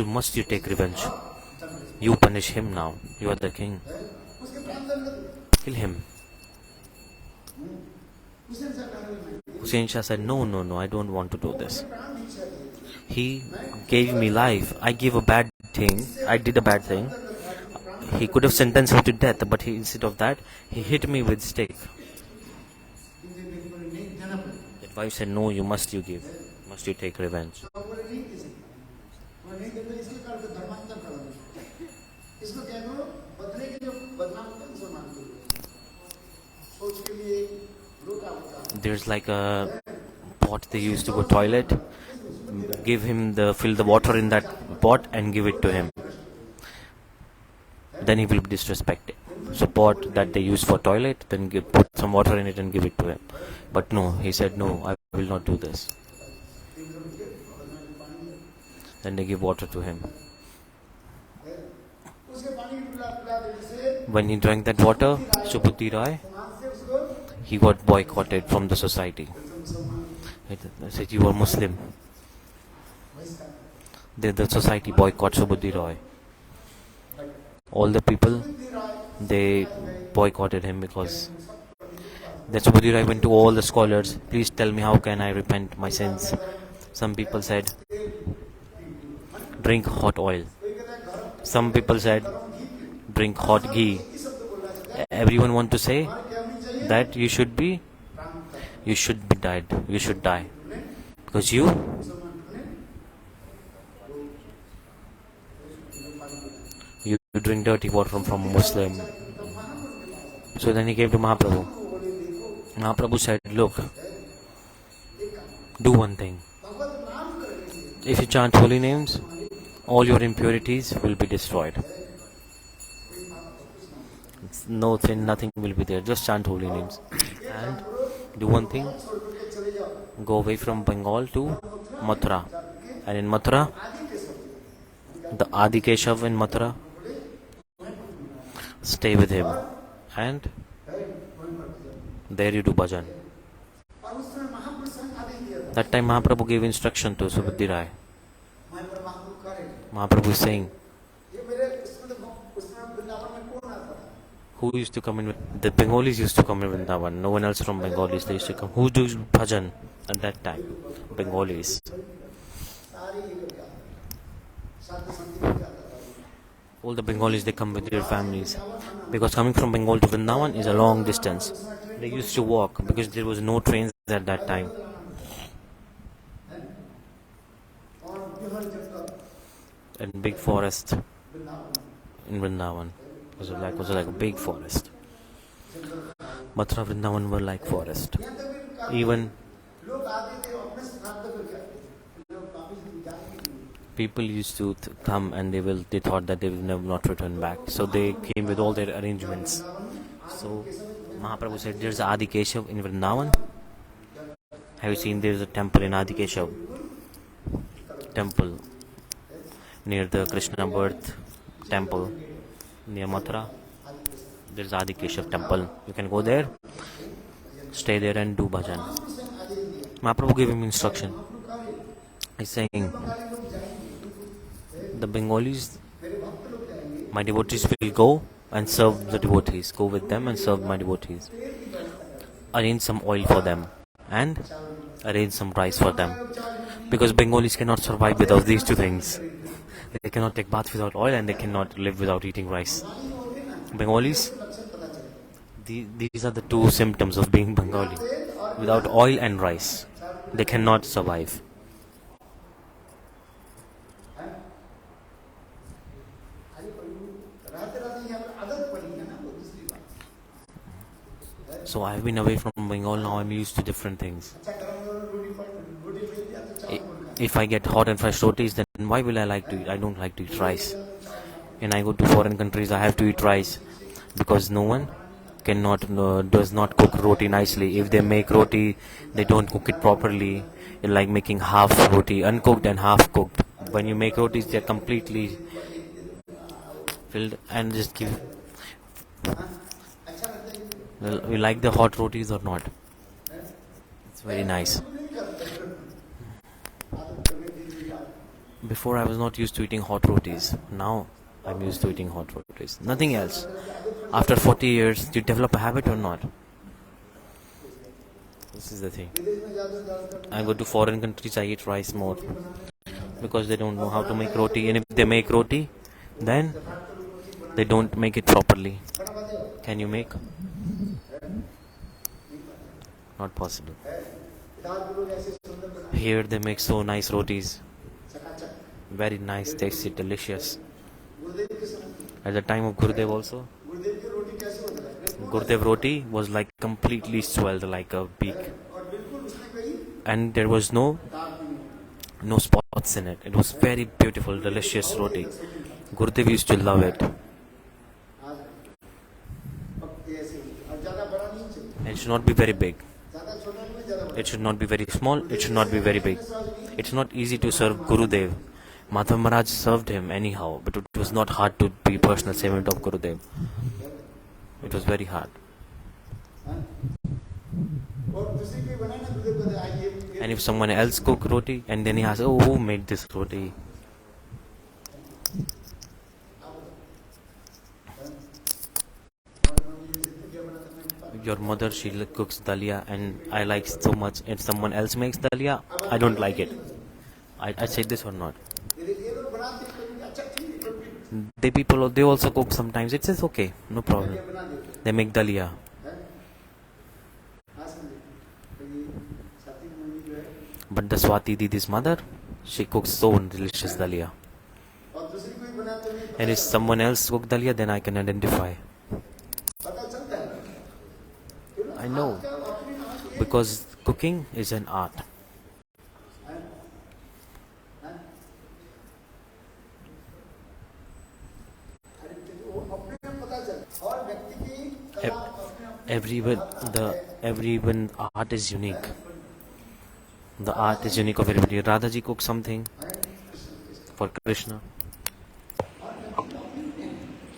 must you take revenge? You punish him now. You are the king. Kill him. Hussain Shah said, no, I don't want to do this. He gave me life. I gave a bad thing. I did a bad thing. He could have sentenced me to death, but instead of that, he hit me with stick. That wife said, no, you give. Must you take revenge? अब बोले नहीं दे सकता, मैं नहीं देता, इसके कर दो, धर्मांतर करा दो, इसको क्या करो, बदले के जो बदनाम होता है मुसलमान के लिए, सोच के लिए रोका होता है. There's like a pot they used to go toilet. Give him fill the water in that pot and give it to him. Then he will be disrespected. So pot that they use for toilet, then put some water in it and give it to him. But no, he said, no, I will not do this. Then they give water to him. When he drank that water, Subhuti Rai, he got boycotted from the society. They said, you are Muslim. The society boycotts Subhuti Rai. All the people, they boycotted him because then Subhuti Rai went to all the scholars, please tell me how can I repent my sins. Some people said, drink hot oil. Some people said, drink hot ghee. Everyone want to say that you should die. You should die. Because you drink dirty water from Muslim. So then he came to Mahaprabhu. Mahaprabhu said, look, do one thing. If you chant holy names, all your impurities will be destroyed. No sin, nothing will be there. Just chant holy names. And do one thing. Go away from Bengal to Mathura. And in Mathura, the Adi Keshav in Mathura, stay with him. And there you do bhajan. That time Mahaprabhu gave instruction to Subhuti Rai. Mahaprabhu is saying, who used to come in? The Bengalis used to come in Vrindavan. No one else from Bengalis. They used to come. Who does bhajan at that time? Bengalis. All the Bengalis, they come with their families. Because coming from Bengal to Vrindavan is a long distance. They used to walk because there was no trains at that time. And big forest in Vrindavan. It was like a big forest. Mathura, Vrindavan were like forest. Even people used to come and they thought that they will never not return back. So they came with all their arrangements. So Mahaprabhu said, there's Adi Keshav in Vrindavan. Have you seen there's a temple in Adi Keshav? Temple near the Krishna birth temple near Mathura. There's Adi Keshav temple. You can go there, stay there and do bhajan. Mahaprabhu gave him instruction. He's saying, the Bengalis, my devotees will go and serve the devotees. Go with them and serve my devotees. Arrange some oil for them and arrange some rice for them. Because Bengalis cannot survive without these two things. They cannot take bath without oil and they cannot live without eating rice. Bengalis, these are the two symptoms of being Bengali. Without oil and rice, they cannot survive. So I have been away from Bengal, now I'm used to different things. If I get hot and fresh rotis, then why will I like to eat? I don't like to eat rice. When I go to foreign countries, I have to eat rice. Because no one does not cook roti nicely. If they make roti, they don't cook it properly. It's like making half roti, uncooked and half cooked. When you make rotis, they're completely filled and just give. Well, you like the hot rotis or not? It's very nice. Before I was not used to eating hot rotis. Now I'm used to eating hot rotis. Nothing else. After 40 years, do you develop a habit or not? This is the thing. I go to foreign countries, I eat rice more. Because they don't know how to make roti. And if they make roti, then they don't make it properly. Can you make? Not possible. दाल लोग ऐसे सुंदर बनाते Here they make so nice rotis. चकाचक। Very nice, tasty, delicious. गुरुदेव के समय At the time of Gurudev also, गुरुदेव की रोटी कैसे होता है बिल्कुल Gurudev roti was like completely swelled like a beak. और बिल्कुल उसमें कहीं And there was no दाग नहीं no spots in it. It was very beautiful, delicious roti. Gurudev used to love it. आज पक्के ऐसे और ज्यादा बड़ा नहीं चाहिए It should not be very big. ज्यादा छोटा नहीं ज्यादा बड़ा It should not be very small. It should not be very big. It's not easy to serve Gurudev. Madhav Maharaj served him anyhow, but it was not hard to be personal servant of Gurudev. It was very hard. और दूसरी कोई बनाए ना गुरुदेव को आइए And if someone else cook roti, and then he asks, "Oh, who made this roti?" Your mother, she cooks dalia, and I like so much. If someone else makes dalia, I don't like it. I say this or not. ये लोग बनाते हैं कभी अच्छा ठीक है कभी They people, they also cook sometimes. It says okay, no problem. बना देते They make dalia. हैं खास में तो ये साथी मम्मी जो है But the Swati Didi's mother, she cooks so delicious dalia. और दूसरी कोई बनाते हुए And if someone else cook dalia, then I can identify. पता चलता है I know, because cooking is an art. और व्यक्ति की कला Everyone art is unique. The art is unique of everybody. Radhaji cooked something for Krishna.